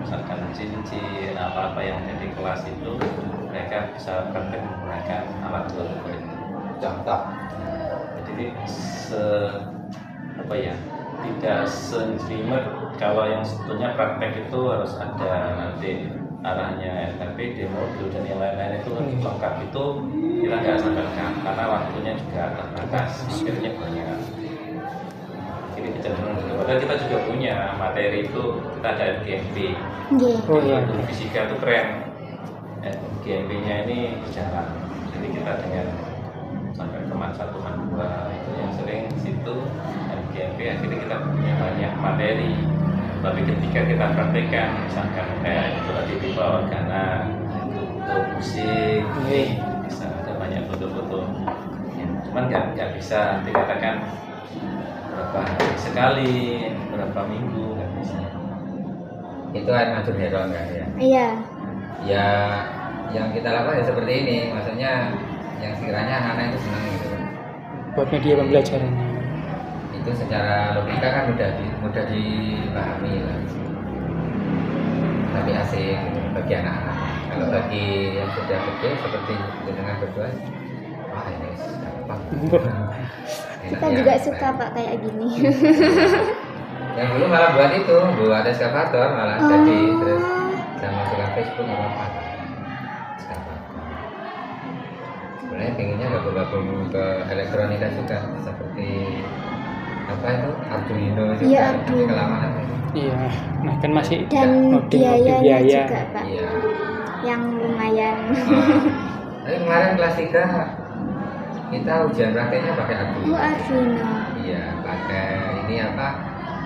misalkan cincin, apa-apa yang ada di kelas itu, mereka bisa praktek menggunakan alat tersebut. Contoh. Jadi tidak se-streamer. Kalau yang sebetulnya praktek itu harus ada nanti arahnya LKPD, modul dan yang lain-lain itu lengkap, itu kita nggak sampai lengkap karena waktunya juga terbatas, akhirnya banyak. Jadi kecenderungan padahal kita juga punya materi itu, kita ada FGMP. Guru fisika itu keren. FGMP-nya ini berjalan. Jadi kita dengan sampai ke mat 1, mat 2 itu yang sering situ FGMP, akhirnya kita punya banyak materi. Tapi ketika kita praktekkan, misalkan kayak itu tadi pipa organa, untuk musik, bisa ada banyak foto-foto. Ya, cuman nggak bisa dikatakan berapa hari sekali, berapa minggu, nggak bisa. Itu air mancur hero enggak ya? Iya. Ya, yang kita lakukan ya seperti ini, maksudnya yang sekiranya anak-anak itu senang gitu. Buat media pembelajarannya. Itu secara logika kan mudah dipahami lah. Tapi asik gitu, bagi anak-anak. Kalau bagi yang sudah gede seperti dengan berdua, wah ini gampang. Kita juga suka Pak kayak gini. Yang dulu malah buat eskavator malah jadi terus saya masukkan Facebook apa sebenarnya pengennya gabung ke elektronika juga seperti apa itu Arduino juga. Iya, Arduino. Kelamaan Iya, nah kan masih Dan biayanya biaya. juga Pak, iya. yang lumayan. Tapi kemarin kelas 3 kita ujian prakteknya pakai Arduino. Arduino. Iya, pakai ini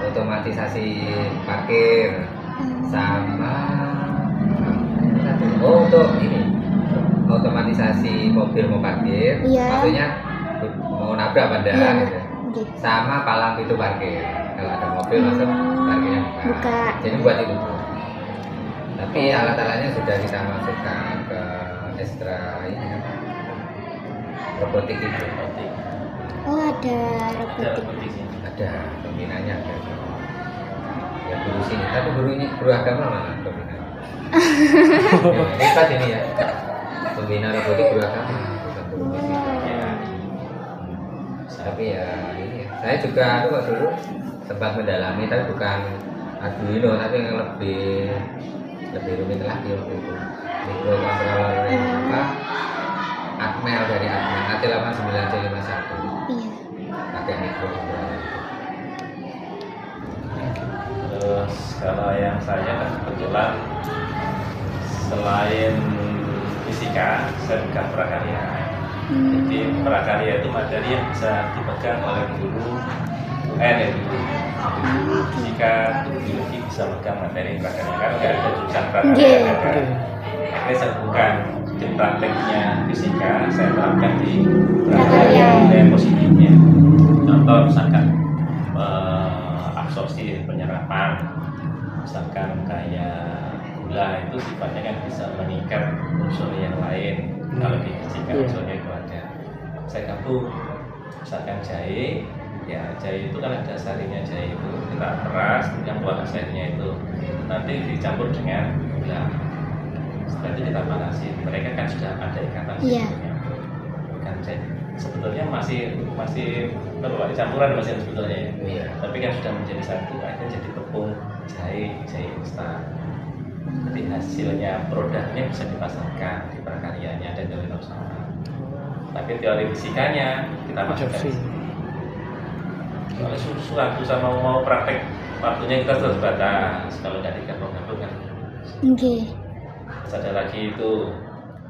otomatisasi parkir sama untuk ini otomatisasi mobil mau parkir, maksudnya mau nabrak benda gitu. Sama palang pintu parkir, kalau ada mobil masuk parkirnya buka. Jadi buat itu. Tapi alat-alatnya sudah kita masukkan ke ekstra ini robotik itu. Oh, ada robotik. Ada pembinanya ada. Ya guru sini, tapi guru agama mana pembinanya? Hebat ini ya. Pembina robotik guru agama, bukan guru fisika. Tapi ya ini ya. Saya juga dulu sempat mendalami, tapi bukan Arduino, tapi yang lebih rumit lagi waktu itu. Microcontroller Atmel dari Atmel AT89C51. Iya. Pakai microcontroller. Terus kalau yang saya kan kebetulan selain fisika, saya juga prakarya. Jadi prakarya itu materi yang bisa dipegang oleh guru fisika, biologi bisa pegang materi prakarya karena nggak ada jurusan prakarya. Ini saya bukan di prakteknya fisika, saya terapkan di prakarya yang positifnya. Contoh misalkan absorpsi penyerapan, misalkan kayak gula itu sifatnya kan bisa mengikat unsur yang lain. Kalau di fisika unsurnya itu ada. Saya gabung, misalkan jahe, ya jahe itu kan ada sarinya, jahe itu kita peras, yang keluar airnya itu nanti dicampur dengan gula. Setelah itu kita panasin. Mereka kan sudah ada ikatan sebetulnya. Kan sebetulnya masih campuran masih sebetulnya ya. Tapi kan sudah menjadi satu, akhirnya jadi tepung jahit instan. Jadi hasilnya produknya bisa dipasarkan di prakaryanya dan dari usaha. Tapi teori fisikanya kita masukkan. Soalnya suatu sama mau praktek waktunya kita terbatas. Kalau nggak digabung-gabung kan. Oke. Terus ada lagi itu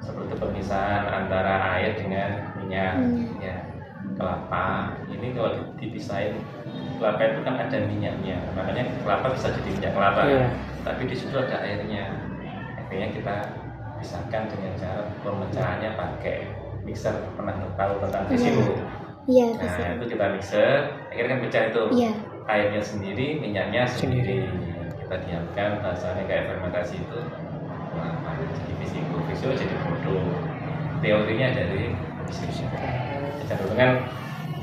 seperti pemisahan antara air dengan minyak. Ya, kelapa ini kalau dipisahin, kelapa itu kan ada minyaknya, makanya kelapa bisa jadi minyak kelapa. Tapi di situ ada airnya. Akhirnya kita pisahkan dengan cara pemecahannya pakai mixer. Pernah tahu tentang fisimu? Iya, Nah, itu kita mixer, akhirnya kan pecah itu. Airnya sendiri, minyaknya sendiri. Kita diamkan, bahasanya kayak fermentasi itu. Nah, jadi fisio jadi produk. Teorinya dari fisio. Kecenderungan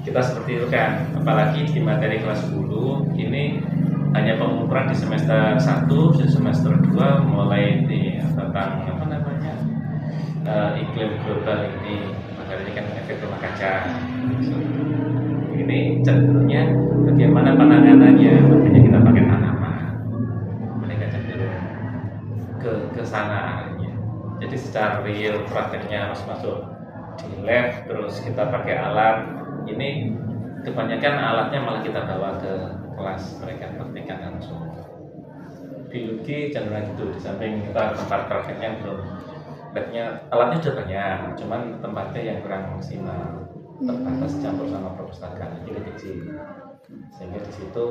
kita seperti itu kan, apalagi di materi kelas 10 ini hanya pengukuran di semester 1, di semester 2 mulai di tentang apa namanya iklim global ini, makanya ini kan efek rumah kaca. Ini cenderungnya bagaimana penanganannya, makanya kita pakai tanaman. Mereka cenderung ke sana arahnya. Jadi secara real prakteknya harus masuk di lab, terus kita pakai alat. Ini kebanyakan alatnya malah kita bawa ke kelas, mereka praktekkan langsung. Biologi cenderung gitu, di samping kita tempat prakteknya belum, labnya alatnya sudah banyak, cuman tempatnya yang kurang maksimal, terbatas campur sama perpustakaan jadi kecil, sehingga di situ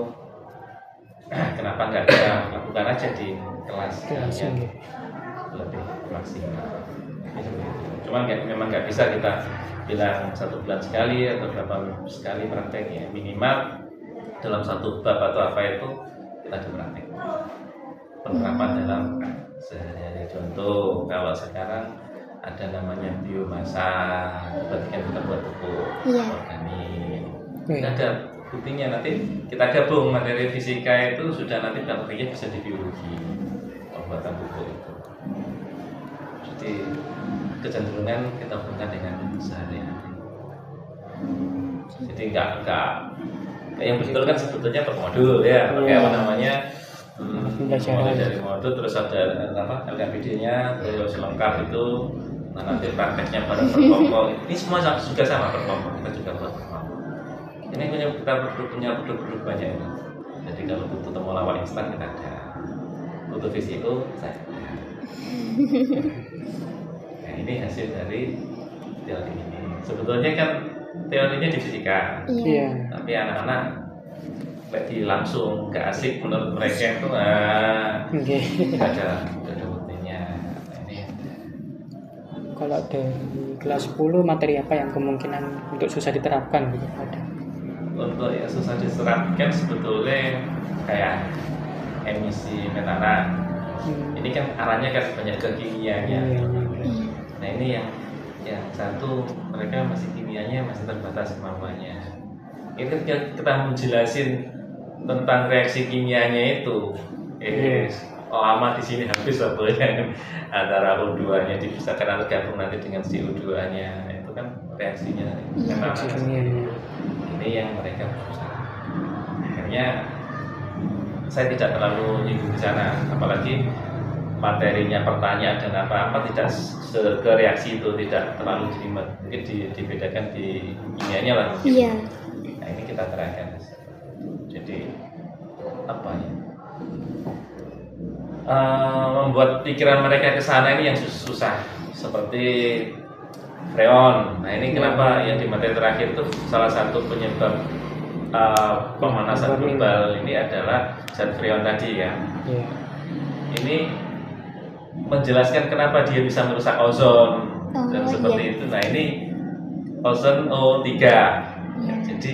kenapa nggak kita lakukan aja di kelas yang lebih maksimal. Cuman memang nggak bisa kita bilang 1 bulan sekali atau berapa minggu sekali prakteknya, minimal dalam 1 bab atau apa itu kita dipraktek penerapan dalam sehari-hari. Contoh kalau sekarang ada namanya biomasa, berarti kan kita buat pupuk organik. Ada buktinya, nanti kita gabung materi fisika itu sudah nanti prakteknya bisa di biologi pembuatan pupuk itu. Jadi kecenderungan kita hubungkan dengan sehari-hari. Jadi enggak yang betul kan sebetulnya per modul ya, pakai apa namanya mulai dari modul, terus ada apa LKPD-nya, terus lengkap itu. Nah, nanti prakteknya pada per kelompok. Ini semua juga sama per kelompok, kita juga buat per kelompok. Ini kita punya produk banyak ini. Jadi kalau butuh temulawak instan kita ada, butuh fisiko saya ada. Nah, ini hasil dari teori ini. Sebetulnya kan teorinya di fisika, tapi anak-anak di langsung nggak asik menurut mereka itu nggak ada buktinya. Ini kalau dari kelas 10 materi apa yang kemungkinan untuk susah diterapkan gitu ada? Untuk yang susah diterapkan sebetulnya kayak emisi metana. Ini kan arahnya kan banyak ke kimianya. Nah ini yang satu mereka masih kimianya masih terbatas kemampuannya. Ini kita menjelasin tentang reaksi kimianya itu, lama di sini habis waktunya antara O2-nya dipisahkan atau gabung nanti dengan CO2-nya itu kan reaksinya. Ini yang mereka susah. Akhirnya saya tidak terlalu nyinggung di sana, apalagi materinya pertanyaan dan apa-apa tidak ke reaksi itu tidak terlalu jelimet. Mungkin dibedakan di kimianya lah. Nah ini kita terangkan. Jadi apa ya? Membuat pikiran mereka ke sana ini yang susah. Seperti freon. Nah ini kenapa yang di materi terakhir itu salah satu penyebab pemanasan global ini adalah zat freon tadi ya. Ini menjelaskan kenapa dia bisa merusak ozon dan seperti itu. Nah ini ozon O3. Jadi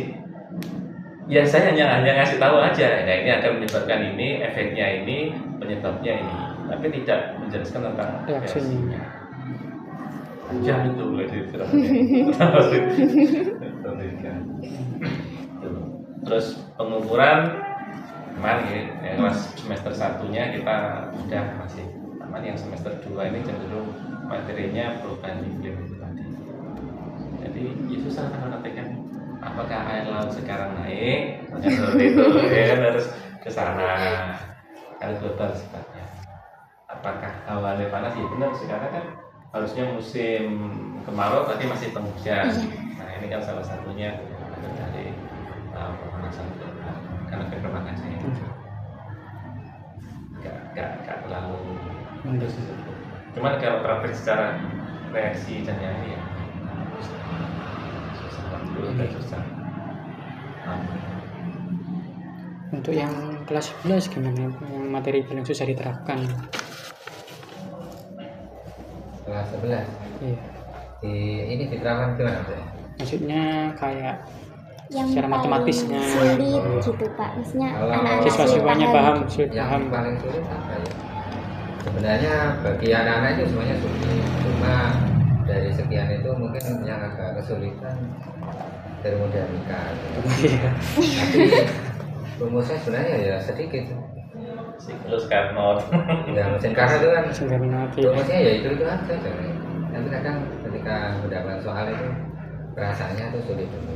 ya saya hanya ngasih tahu aja. Nah ini akan menyebabkan ini, efeknya ini, penyebabnya ini, tapi tidak menjelaskan tentang reaksinya. Panjang itu Terus pengukuran kemarin ya, kelas semester 1-nya kita udah masih aman. Yang semester 2 ini cenderung materinya perubahan iklim itu tadi. Jadi ya susah menentukan apakah air laut sekarang naik, seperti itu ya kan harus ke sana. karena global sifatnya. Apakah awalnya panas? Ya benar, sekarang kan harusnya musim kemarau tadi masih penghujan. Nah ini kan salah satunya dari pemanasan global karena kekermakannya nggak terlalu cuman kalau praktek secara reaksi dan yang ini ya susah. Untuk yang kelas 11 gimana? Yang materi paling susah diterapkan? Kelas 11 Iya. ini diterapkan gimana Pak? Maksudnya kayak Yang secara paling matematisnya sulit gitu Pak, maksudnya Kalau anak-anak sulit siswa-siswanya paham. sulit Yang paham. paling sulit apa ya? Sebenarnya bagi anak-anak itu semuanya sulit, cuma dari sekian itu mungkin yang agak kesulitan termodinamika. Iya. Tapi rumusnya sebenarnya ya sedikit. siklus Carnot. Ya mesin karena itu kan Karena rumusnya ya itu aja. Tapi kadang ketika mendapatkan soal itu perasaannya tuh sulit dulu.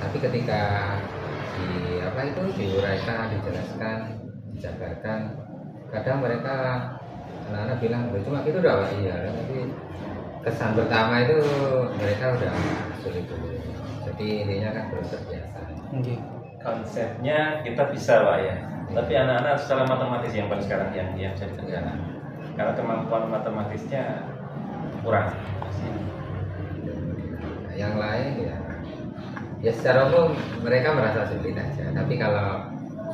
Tapi ketika diuraikan, dijelaskan, dijabarkan, kadang mereka anak-anak bilang, cuma gitu udah Pak, iya. Tapi kesan pertama itu mereka udah sulit dulu. Jadi intinya kan belum terbiasa. Konsepnya kita bisa Pak ya, tapi anak-anak secara matematis yang pada sekarang yang bisa dikerjakan karena kemampuan matematisnya kurang. Yang lain ya secara umum mereka merasa sulit aja, tapi kalau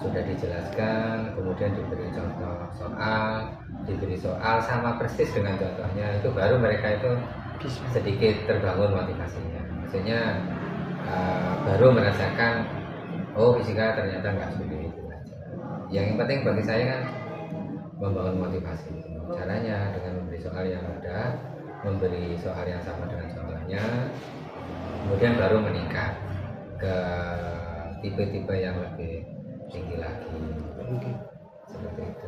sudah dijelaskan kemudian diberi contoh soal, diberi soal sama persis dengan contohnya, itu baru mereka itu sedikit terbangun motivasinya. Maksudnya baru merasakan oh fisika ternyata nggak sulit itu aja. Yang penting bagi saya kan membangun motivasi. Caranya dengan memberi soal yang mudah, memberi soal yang sama dengan soalnya, kemudian baru meningkat ke tipe-tipe yang lebih tinggi lagi. Seperti itu.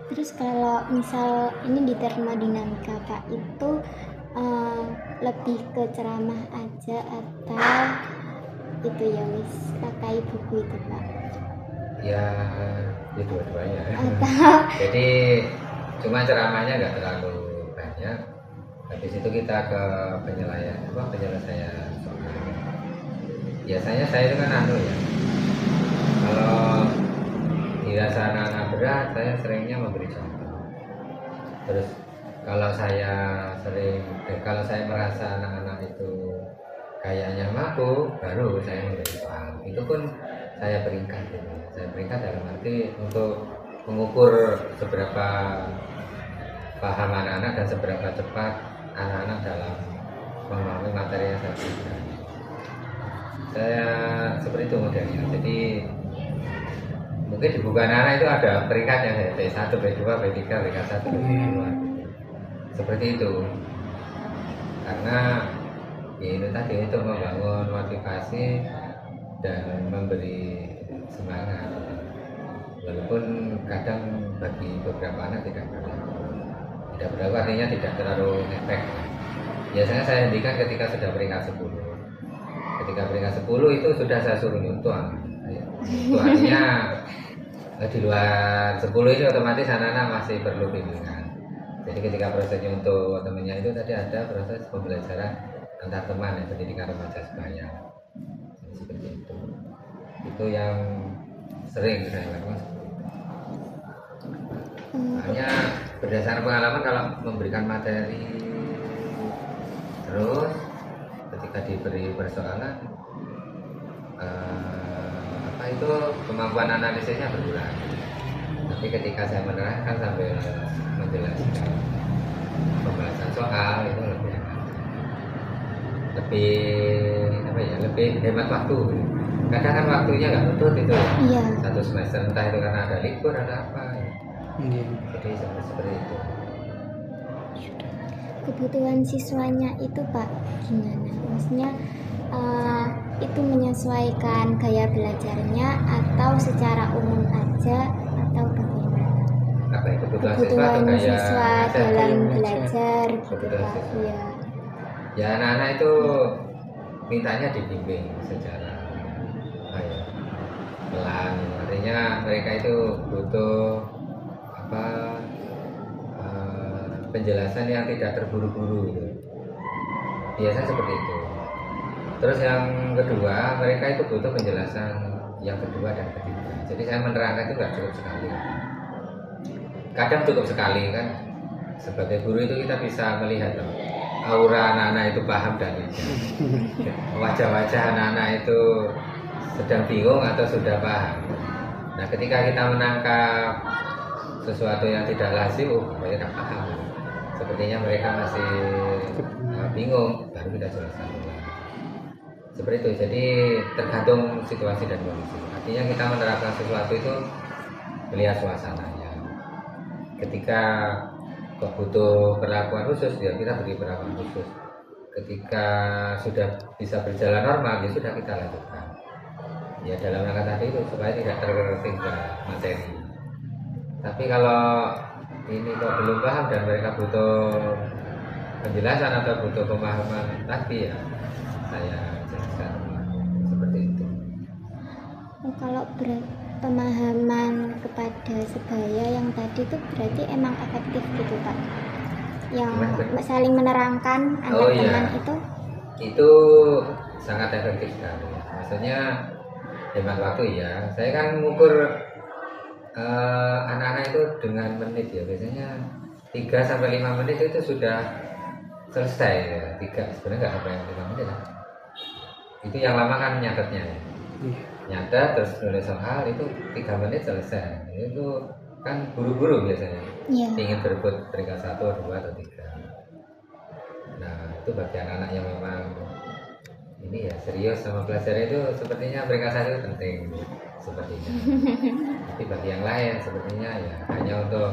Terus kalau misal ini di termodinamika Pak, itu lebih ke ceramah aja atau itu ya wis pakai buku itu Pak? Ya dua-duanya. Atau Jadi cuma ceramahnya nggak terlalu banyak. Habis itu kita ke penyelesaian soal. Biasanya saya itu kan ya. Kalau dirasa anak-anak berat, saya seringnya memberi contoh. Terus kalau saya merasa anak-anak itu kayaknya mampu, baru saya memberi soal. Itu pun saya peringkat gitu. Saya peringkat dalam arti untuk mengukur seberapa paham anak-anak dan seberapa cepat anak-anak dalam memahami materi yang saya berikan. Saya seperti itu modelnya. Jadi mungkin di buku anak-anak itu ada peringkatnya, B1, B2, B3, B1, B2. Seperti itu. Karena ya itu tadi, untuk membangun motivasi dan memberi semangat. Walaupun kadang bagi beberapa anak tidak berlaku, artinya tidak terlalu efek. Biasanya saya hentikan ketika sudah peringkat 10. Ketika peringkat 10 itu sudah saya suruh nyuntuh. Itu artinya di luar 10 ini otomatis anak-anak masih perlu bimbingan. Jadi ketika prosesnya untuk temannya itu tadi ada proses pembelajaran antar teman ya, pendidikan remaja sebaya. Seperti itu. Itu yang sering saya lakukan. Hanya berdasarkan pengalaman, kalau memberikan materi terus ketika diberi persoalan itu kemampuan analisisnya berkurang. Tapi ketika saya menerangkan sambil menjelaskan pembahasan soal, itu lebih hemat waktu. Kadang kan waktunya nggak nutut itu. Iya. Satu semester, entah itu karena ada libur ada apa. Jadi seperti itu. Kebutuhan siswanya itu Pak gimana? Maksudnya itu menyesuaikan gaya belajarnya atau secara umum aja atau bagaimana? Apa ya, Kebutuhan siswa dalam belajar gitu Kebutuhan Pak. siswa. Iya. Ya anak-anak itu mintanya dibimbing secara pelan, artinya misalnya mereka itu butuh penjelasan yang tidak terburu-buru gitu. Biasa seperti itu. Terus yang kedua, mereka itu butuh penjelasan yang kedua dan ketiga. Jadi saya menerangkan itu nggak cukup sekali. Kadang cukup sekali kan. Sebagai guru itu kita bisa melihat loh, aura anak-anak itu paham dan tidak. Wajah-wajah anak-anak itu sedang bingung atau sudah paham. Nah, ketika kita menangkap sesuatu yang tidak lazim, mereka tidak paham. Sepertinya mereka masih bingung, baru kita jelaskan. Seperti itu. Jadi tergantung situasi dan kondisi. Artinya kita menerapkan sesuatu itu melihat suasananya. Ketika kok butuh perlakuan khusus, ya kita beri perlakuan khusus. Ketika sudah bisa berjalan normal, ya sudah kita lakukan. Ya dalam rangka tadi itu supaya tidak tertinggal materi. Tapi kalau ini kok belum paham dan mereka butuh penjelasan atau butuh pemahaman lagi, ya saya jelaskan seperti itu. Kalau pemahaman kepada sebaya yang tadi itu berarti emang efektif gitu Pak? Yang saling menerangkan antar teman itu sangat efektif sekali. Maksudnya hemat waktu ya. Saya kan mengukur anak-anak itu dengan menit ya. Biasanya 3-5 menit itu sudah selesai ya. Sebenarnya nggak sampai 5 menit lah. Itu yang lama kan nyatetnya ya. Nyatet terus nulis soal itu 3 menit selesai. Itu kan buru-buru biasanya. Ingin berebut peringkat 1, 2, atau 3. Nah itu bagi anak-anak yang memang ini ya serius sama belajar itu sepertinya peringkat 1 itu penting sepertinya. Tapi bagi yang lain sepertinya ya hanya untuk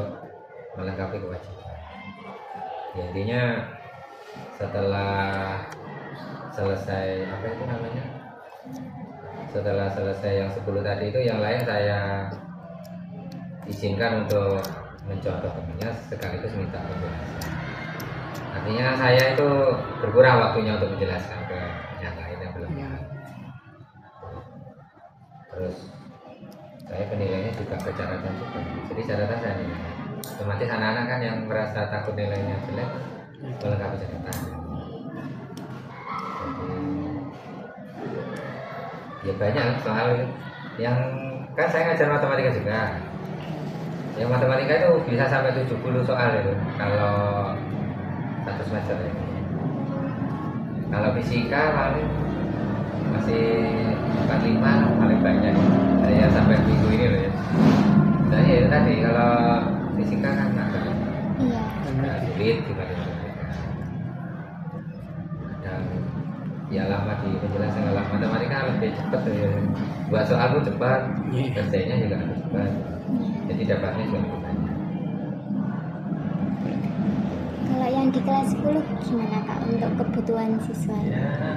melengkapi kewajiban. Ya, intinya setelah selesai setelah selesai yang 10 tadi itu, yang lain saya izinkan untuk mencontoh temannya sekaligus minta penjelasan. Artinya saya itu berkurang waktunya untuk menjelaskan ke yang lain yang belum. Terus saya penilaiannya juga ke catatan juga. Jadi catatan saya nilai. Otomatis anak-anak kan yang merasa takut nilainya jelek melengkapi catatan. Ya banyak soal yang kan saya ngajar matematika juga. Yang matematika itu bisa sampai 70 soal itu kalau 1 semester ya. Kalau fisika paling masih 45 paling banyak. Saya sampai minggu ini loh ya. Saya itu tadi kalau fisika kan agak sulit dibanding matematika. Dan ya lama di penjelasan. Kalau matematika lebih cepat ya. Buat soal pun cepat, kerjanya juga lebih cepat. Jadi dapatnya juga lebih banyak. Kalau yang di kelas 10 gimana Kak untuk kebutuhan siswa? Ya,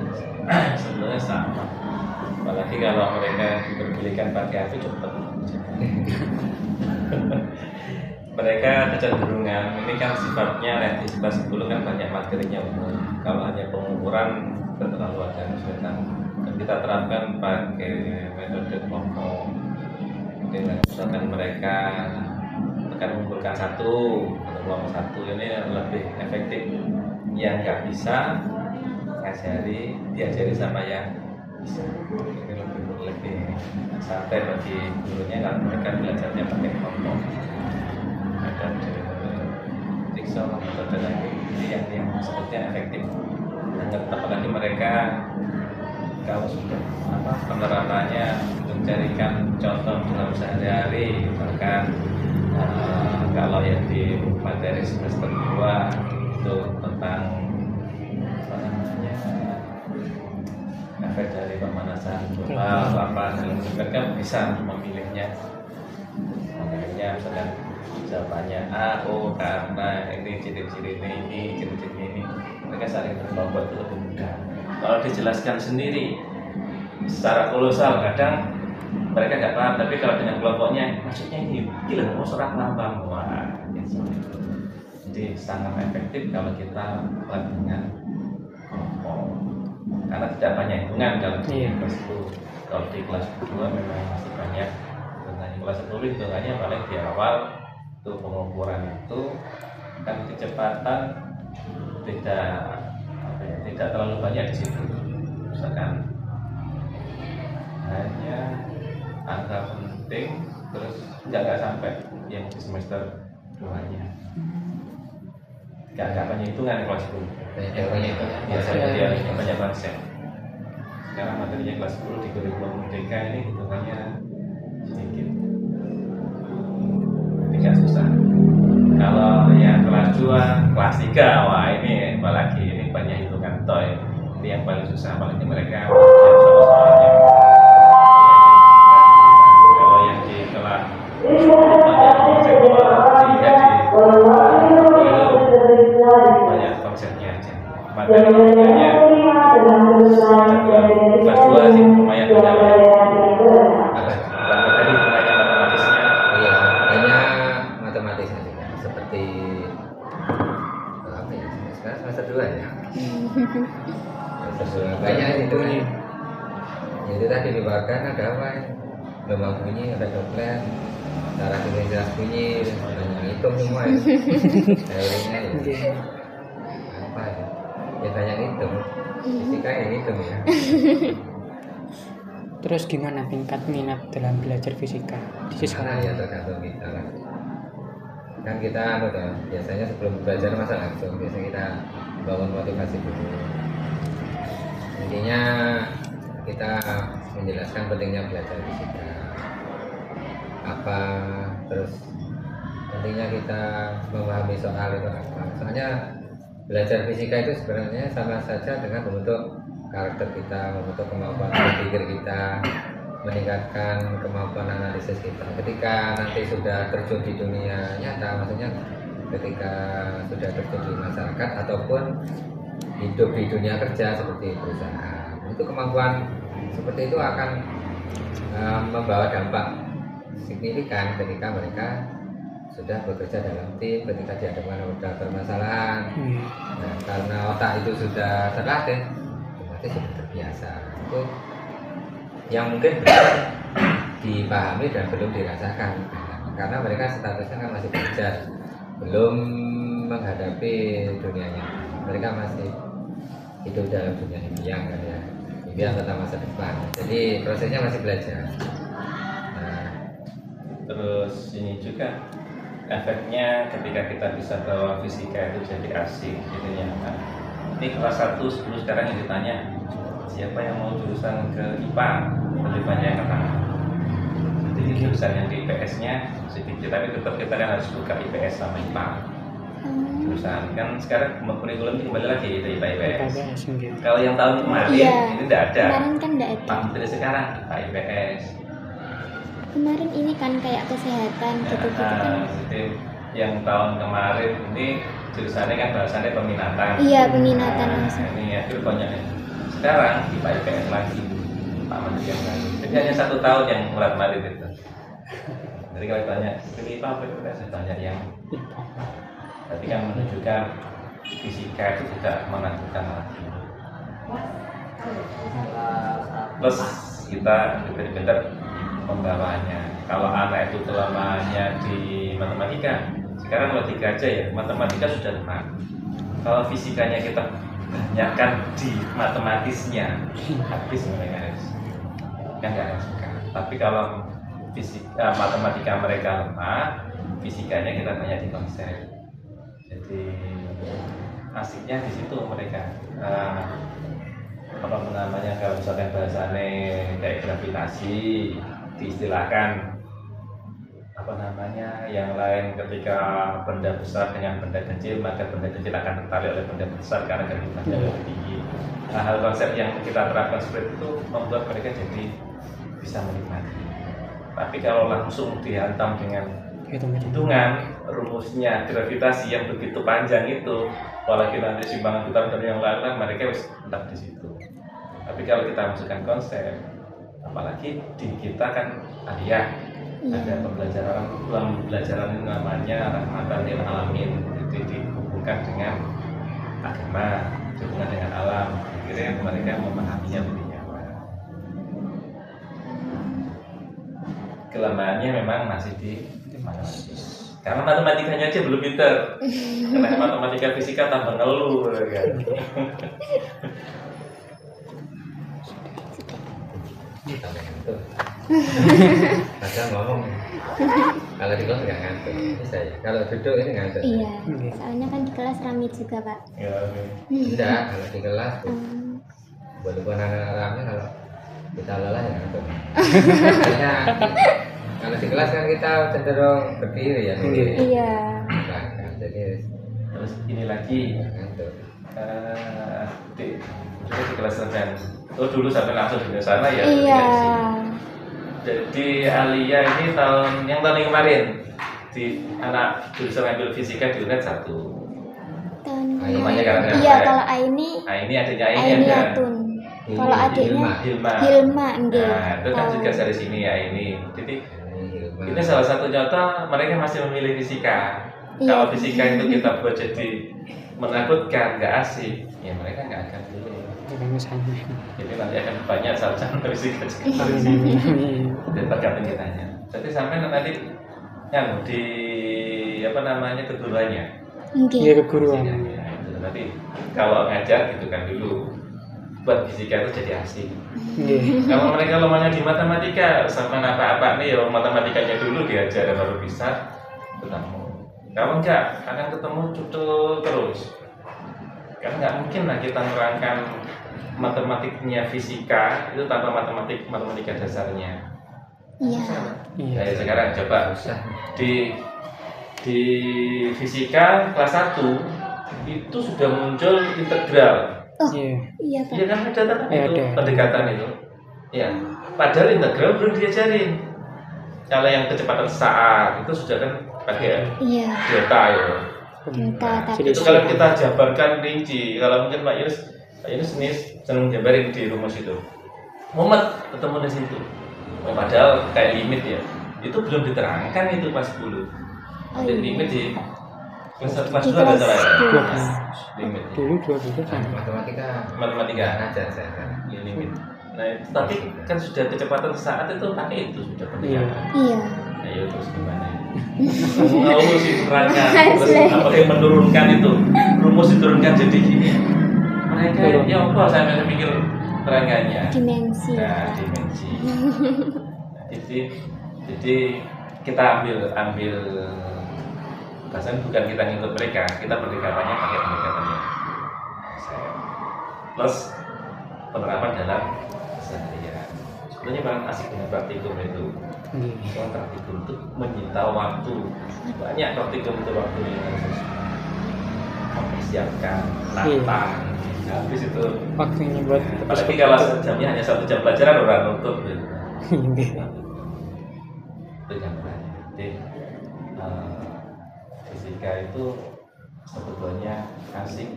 sebenarnya sama. Apalagi kalau mereka diperbolehkan pakai HP cepat. Mereka kecenderungan, ini kan sifatnya nanti kelas 10 kan banyak materinya umum. Kalau hanya pengukuran terlalu agak kesulitan. Dan kita terapkan pakai metode kelompok. Dengan misalkan mereka akan mengumpulkan 1 atau kelompok 1, ini lebih efektif. Yang nggak bisa diajari sama yang bisa. Ini lebih santai bagi gurunya kalau mereka belajarnya pakai kelompok. Ada jigsaw metode lagi yang sebetulnya efektif. Apalagi mereka kalau sudah penerapannya mencarikan contoh dalam sehari-hari, bahkan kalau yang di materi semester 2 itu tentang efek dari pemanasan global dan mereka bisa memilihnya. Misalkan jawabannya A, O karena ini ciri-ciri ini, mereka saling berbobot lebih mudah. Kalau dijelaskan sendiri secara kolosal kadang mereka nggak paham, tapi kalau dengan kelompoknya maksudnya ini gila mau serak lambang, wah gitu. Jadi sangat efektif kalau kita lakukan dengan kelompok karena tidak banyak hitungan kalau di kelas 1. Kalau di kelas 2 memang masih banyak hitungannya kelas 10 hitungannya paling di awal itu pengukuran itu kan kecepatan tidak terlalu banyak di situ, misalkan hanya angka penting terus nggak sampai yang di semester 2-nya nggak banyak hitungan kelas 10 banyak itu biasanya dia banyak konsep. Sekarang materinya kelas 10 di kurikulum merdeka ini hitungannya sedikit, tidak susah. Kalau yang kelas 2, kelas 3, wah ini apalagi ini banyak hitungan toy. Ini yang paling susah, apalagi mereka soal-soalnya. Kalau yang di kelas banyak konsepnya, banyak konsepnya aja. Materinya kelas 2 sih lumayan banyak. Tadi hitungannya matematisnya. Iya, banyak matematisnya juga. Seperti apa ya? Sekarang semester 2 ya. Semester 2 banyak itu kan. Ya, itu tadi dibahkan ada apa? Gelombang bunyi, ada doplet, cara jelas bunyi, banyak hitung semua ya. Teorinya ya. Apa ya? Ya banyak hitung. Fisika yang hitung ya. Terus gimana tingkat minat dalam belajar fisika di siswa? Karena ya tergantung kita lah. Kan kita biasanya sebelum belajar masa langsung, biasanya kita bangun motivasi dulu. Intinya kita menjelaskan pentingnya belajar fisika apa, terus pentingnya kita memahami soal itu apa. Soalnya belajar fisika itu sebenarnya sama saja dengan membentuk karakter kita, membentuk kemampuan berpikir kita, meningkatkan kemampuan analisis kita. Ketika nanti sudah terjun di dunia nyata, maksudnya ketika sudah terjun di masyarakat ataupun hidup di dunia kerja seperti perusahaan, itu kemampuan seperti itu akan membawa dampak signifikan ketika mereka sudah bekerja dalam tim, ketika dihadapkan pada permasalahan. Nah, karena otak itu sudah terlatih, otomatis sudah terbiasa. Itu yang mungkin belum dipahami dan belum dirasakan, karena mereka statusnya kan masih belajar, belum menghadapi dunianya. Mereka masih hidup dalam dunia impian kan ya, impian tentang masa depan. Jadi prosesnya masih belajar. Terus ini juga efeknya ketika kita bisa bawa fisika itu jadi asik gitu ya. Ini kelas 1 10 sekarang yang ditanya siapa yang mau jurusan ke IPA, lebih banyak yang kata. Jadi jurusan yang di IPS-nya sedikit, tapi tetap kita kan harus buka IPS sama IPA. Jurusan kan sekarang kurikulum kembali lagi itu IPA IPS. Kalau yang tahun kemarin itu tidak ada. Kemarin kan tidak ada. Pak Menteri sekarang IPA IPS. Kemarin ini kan kayak kesehatan gitu-gitu kan. Jadi yang tahun kemarin ini jurusannya kan bahasannya peminatan. Iya, peminatan langsung. Ini akhir banyak. Sekarang di IPS lagi Pak Menteri yang lagi. Jadi hanya 1 tahun yang murid itu. Jadi kalau tanya pilih apa IPS banyak yang. Tapi kan menunjukkan fisika itu tidak menakutkan lagi. Plus kita benar-benar pembawanya. Kalau anak itu kelemahannya di matematika, sekarang logika aja ya, matematika sudah lemah. Kalau fisikanya kita banyakkan di matematisnya, habis mereka kan nggak suka. Tapi kalau matematika mereka lemah, fisikanya kita banyak di konsep. Jadi asiknya di situ mereka. Apa namanya, kalau misalkan bahasanya kayak gravitasi, diistilahkan apa namanya yang lain, ketika benda besar dengan benda kecil, maka benda kecil akan tertarik oleh benda besar karena gravitasinya lebih tinggi. Nah, hal konsep yang kita terapkan seperti itu membuat mereka jadi bisa menikmati. Tapi kalau langsung dihantam dengan hitungan rumusnya gravitasi yang begitu panjang itu, apalagi nanti simbangan putar dan yang lain-lain, mereka harus tetap di situ. Tapi kalau kita masukkan konsep, apalagi di kita kan ada pembelajaran namanya rahmatan lil alamin, jadi dihubungkan dengan agama, dihubungkan dengan alam, akhirnya mereka memahaminya lebih nyaman. kelemahannya memang masih di matematis. Karena matematikanya aja belum pinter. Karena matematika fisika tambah ngeluh kan. Sampai ngantuk. Padahal ngomong kalau di kelas nggak ngantuk, bisa ya. Kalau duduk ini ngantuk. Iya, soalnya kan di kelas rame juga, Pak. Ya, oke. Tidak, kalau di kelas walaupun anak-anak rame, kalau kita lelah ya ngantuk. Makanya kalau di kelas kan kita cenderung berdiri ya. Iya. Nah, jadi Terus ini lagi ngantuk. di kelas rendah. Oh dulu sampai langsung di sana ya. Iya. Jadi Alia ini tahun kemarin di anak jurusan ambil fisika di UNED 1. Namanya karena Iya, kalau Aini ini adanya Aini ada Atun. Kalau adiknya Hilma. Hilma, enggak. Nah, itu kan Tahu. juga dari sini ya ini. Jadi ini salah satu contoh mereka masih memilih fisika. Iya. Kalau fisika itu kita buat jadi menakutkan, nggak asik, ya mereka nggak akan pilih. Jadi nanti akan banyak sarjana fisika juga. Dan tergantung kitanya. Jadi sampai nanti yang di keguruannya. Iya, keguruan. Ya, itu nanti kalau ngajar gitu kan dulu buat fisika itu jadi asik. Kalau mereka lemahnya di matematika sama apa-apa nih ya matematikanya dulu diajar baru bisa ketemu. Kalau enggak akan ketemu tutul terus. Karena nggak mungkin lah kita menerangkan matematiknya fisika itu tanpa matematika dasarnya. Iya. Kayak sekarang coba di fisika kelas 1 itu sudah muncul integral. Iya, Pak. Iya kan ada kan itu Ada. pendekatan itu. Ya, padahal integral belum diajarin. Kalau yang kecepatan saat itu sudah kan pakai Iya. delta ya. Delta, tapi Itu kalau kita jabarkan rinci, kalau mungkin Pak Yunus ini senang jabarin di rumus itu. Mumet ketemu di situ. Padahal kayak limit ya. Itu belum diterangkan itu pas dulu. Oh, Ada iya. limit di kelas 2 Di ada kelas salah ya. 12. Limit. Dulu 12 kan. Matematika. Ngajar saya kan. Ya, limit. Nah, tapi kan sudah kecepatan saat itu pakai itu sudah pendekatan. Iya. Ayo terus gimana? Rumus diterangkan, terus apa yang menurunkan itu rumus diturunkan jadi gini. Mereka ya apa saya mikir terangannya. Dimensi. Nah, dimensi. Jadi kita ambil bahasanya bukan kita ngikut mereka, kita pendekatannya pakai pendekatannya. Plus penerapan dalam keseharian. Sebenarnya paling asik dengan praktikum itu. Soal praktikum itu menyita waktu. Banyak praktikum itu waktu yang harus mempersiapkan, nantang. Habis itu Waktunya buat apalagi kalau jamnya hanya 1 jam pelajaran orang nutup gitu. Itu yang lain. Jadi fisika itu sebetulnya asik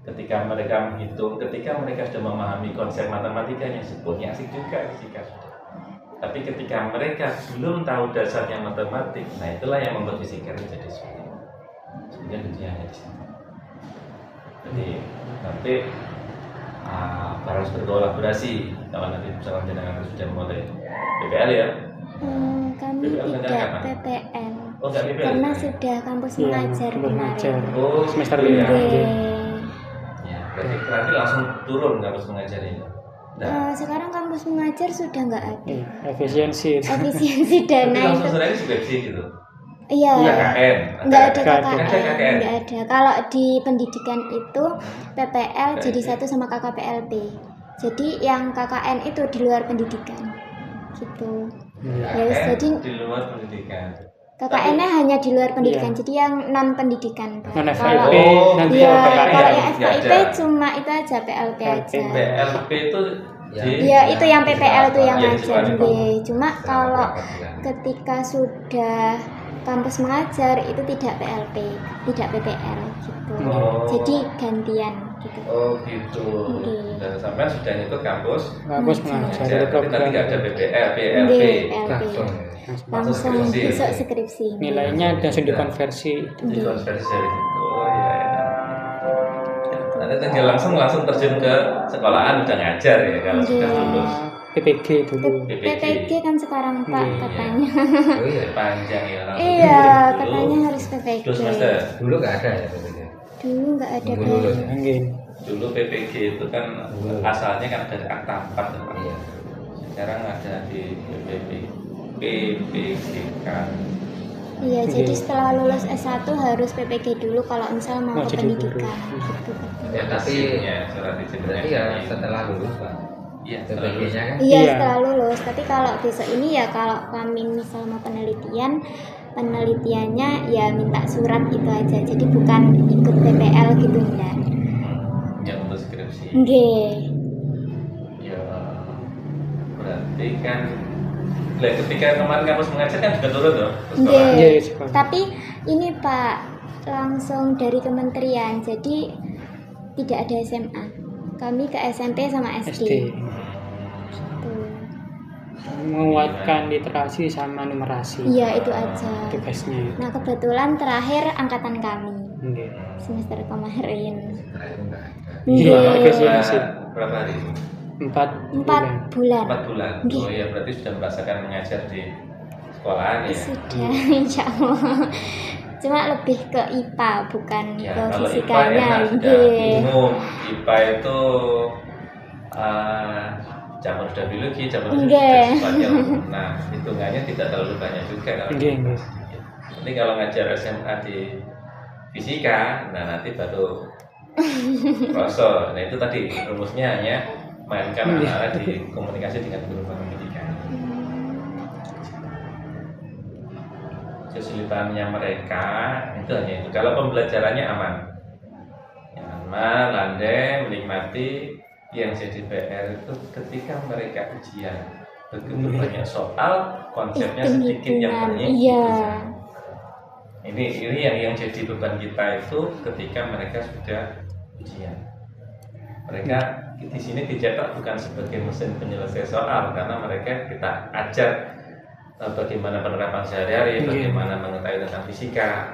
ketika mereka menghitung, ketika mereka sudah memahami konsep matematikanya, sebetulnya asik juga fisika. Tapi ketika mereka belum tahu dasarnya matematik, nah itulah yang membuat fisika itu jadi sulit. Sebenarnya kuncinya hanya di sini. Jadi nanti harus berkolaborasi. Kalau nanti misalnya jenengan sudah mulai PPL ya. Kami PPL tidak kapan? PPL. Oh enggak PPL. Karena sudah kampus Iya, mengajar kampus mengajar. kemarin. Oh Semester gitu ya. 5. Ya, berarti nanti langsung turun kampus mengajar ini. Nah, Sekarang kampus mengajar sudah nggak ada. Efisiensi. Efisiensi tapi dana langsung itu. sore skripsi gitu. Iya. KKN. Nggak ada Nggak ada. KKN, nggak ada. Kalau di pendidikan itu PPL jadi satu sama KKPLP. Jadi yang KKN itu di luar pendidikan, gitu. Ya wis, jadi di luar pendidikan. KKN-nya hanya di luar pendidikan. Jadi yang non pendidikan. Non Kalau FIP nanti Iya, KKN kalau yang nggak FKIP ada. cuma itu aja PLP aja. PLP itu Iya, itu yang PPL tuh yang Iya, ngajar. di sekolah. Nggih. Cuma kalau ketika sudah kampus mengajar itu tidak PLP, tidak PPL gitu. Oh. Jadi gantian gitu. Oh gitu. Oke. Dan sampai sudah ngikut kampus mengajar mengajar, itu tapi nanti nggak ada PPL, PLP. Nggih, PLP. Langsung. Langsung skripsi. besok skripsi. nilainya langsung dikonversi. Jadi konversi dari situ. Oh iya. Nanti tinggal langsung terjun ke sekolahan udah ngajar ya kalau sudah Nggih. lulus. PPG dulu. PPG kan sekarang Pak Iya. katanya. Oh iya. Panjang ya langsung. Iya, Dulu katanya harus PPG. 2 semester. Dulu nggak ada ya PPG. Dulu nggak ada Nunggu kan. lulus ya. Nggih. Dulu PPG itu kan asalnya kan dari Akta 4 ya, Pak. Iya. Sekarang ada di PPGK. Iya, Oke. jadi setelah lulus S1 harus PPG dulu kalau misal mau Mau ke jadi pendidikan. guru. Gitu. Ya, tapi surat izinnya. berarti ya setelah lulus Pak. Iya, setelah lulus. PPG-nya kan. Iya, Iya. setelah lulus. Tapi kalau besok ini ya kalau kami misal mau penelitiannya ya minta surat itu aja. Jadi bukan ikut PPL gitu enggak. Yang untuk skripsi. Nggih. Ya, berarti kan ketika kemarin kampus mengajar kan juga turun tuh ke sekolah. Nggih. Iya, sekolah. Tapi ini Pak langsung dari kementerian. Jadi tidak ada SMA. Kami ke SMP sama SD. SD. Tuh. Menguatkan literasi sama numerasi. Iya, itu aja. Tugasnya. Nah, kebetulan terakhir angkatan kami Nggih. semester kemarin. Setelah itu nggak ada. Iya, Nggih. Masih. Berapa hari? 4 4 bulan. 4 bulan. Nggih. Oh iya, berarti sudah merasakan mengajar di sekolahan ya. Sudah, insya Allah. Cuma lebih ke IPA, bukan Ya, ke kalau IPA fisikanya. enak sudah Nggih. umum. IPA itu campur sudah biologi, campur sudah Nggih. sesuatu. Nah, hitungannya tidak terlalu banyak juga kalau Nggih, nggih. Nanti kalau ngajar SMA di fisika, nah nanti baru rasa. Nah itu tadi rumusnya hanya mainkan anak-anak di komunikasi dengan guru pendidikan. Kesulitannya mereka itu hanya itu. Kalau pembelajarannya aman, landai, menikmati. Yang jadi PR itu ketika mereka ujian begitu banyak soal, konsepnya sedikit yang banyak. Iya. Ini yang jadi beban kita itu ketika mereka sudah ujian. Mereka di sini dicetak bukan sebagai mesin penyelesai soal, karena mereka kita ajar bagaimana penerapan sehari-hari, bagaimana mengetahui tentang fisika.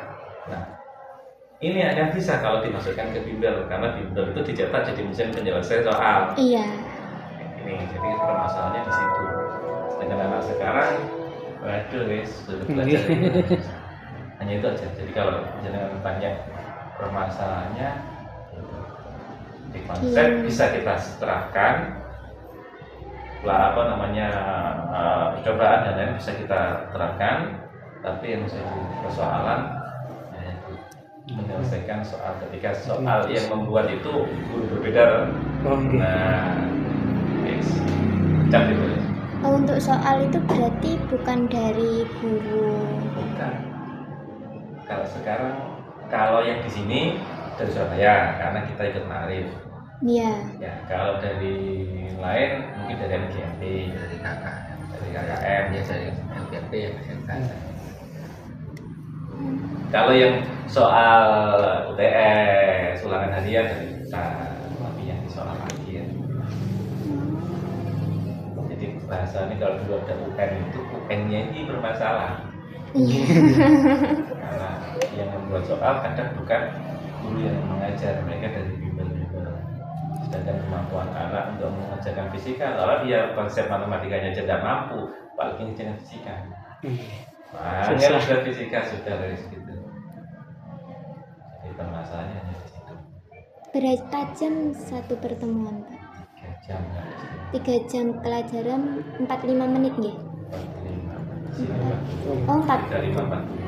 Nah, ini akan bisa kalau dimasukkan ke bimbel, karena bimbel itu dicetak jadi mesin penyelesai soal. Iya. Ini jadi permasalahannya di situ. Sedangkan anak sekarang, waduh guys, sudah belajar ini. Hanya itu aja. Jadi kalau jangan tanya permasalahannya di konsep bisa kita terapkan, percobaan dan lain bisa kita terapkan, tapi yang menjadi persoalan menyelesaikan soal ketika soal yang membuat itu guru berbeda. Nah, cantik boleh. Untuk soal itu berarti bukan dari guru. Bukan. Kalau sekarang, kalau yang di sini dari Surabaya karena kita ikut Ma'arif. Iya. Ya, kalau dari lain mungkin dari MGMP, Dari KKM. dari KKM. Ya dari LPP ya SMK. Kalau yang soal UTS, ulangan harian dari kita, tapi yang di soal akhir. Jadi bahasanya kalau dulu ada UN itu UN-nya ini bermasalah. Iya. Karena yang membuat soal kadang bukan guru yang mengajar, mereka dari bimbel-bimbel. Sedangkan kemampuan anak untuk mengajarkan fisika, kalau dia konsep matematikanya tidak mampu, apalagi dengan fisika. Angel sudah fisika sudah dari situ. Jadi permasalahannya hanya di situ. Berapa jam satu pertemuan, Pak? 3 jam kan. 3 jam pelajaran 45 menit nggih? 45. Sini, Pak. Oh, 4. Dari 4.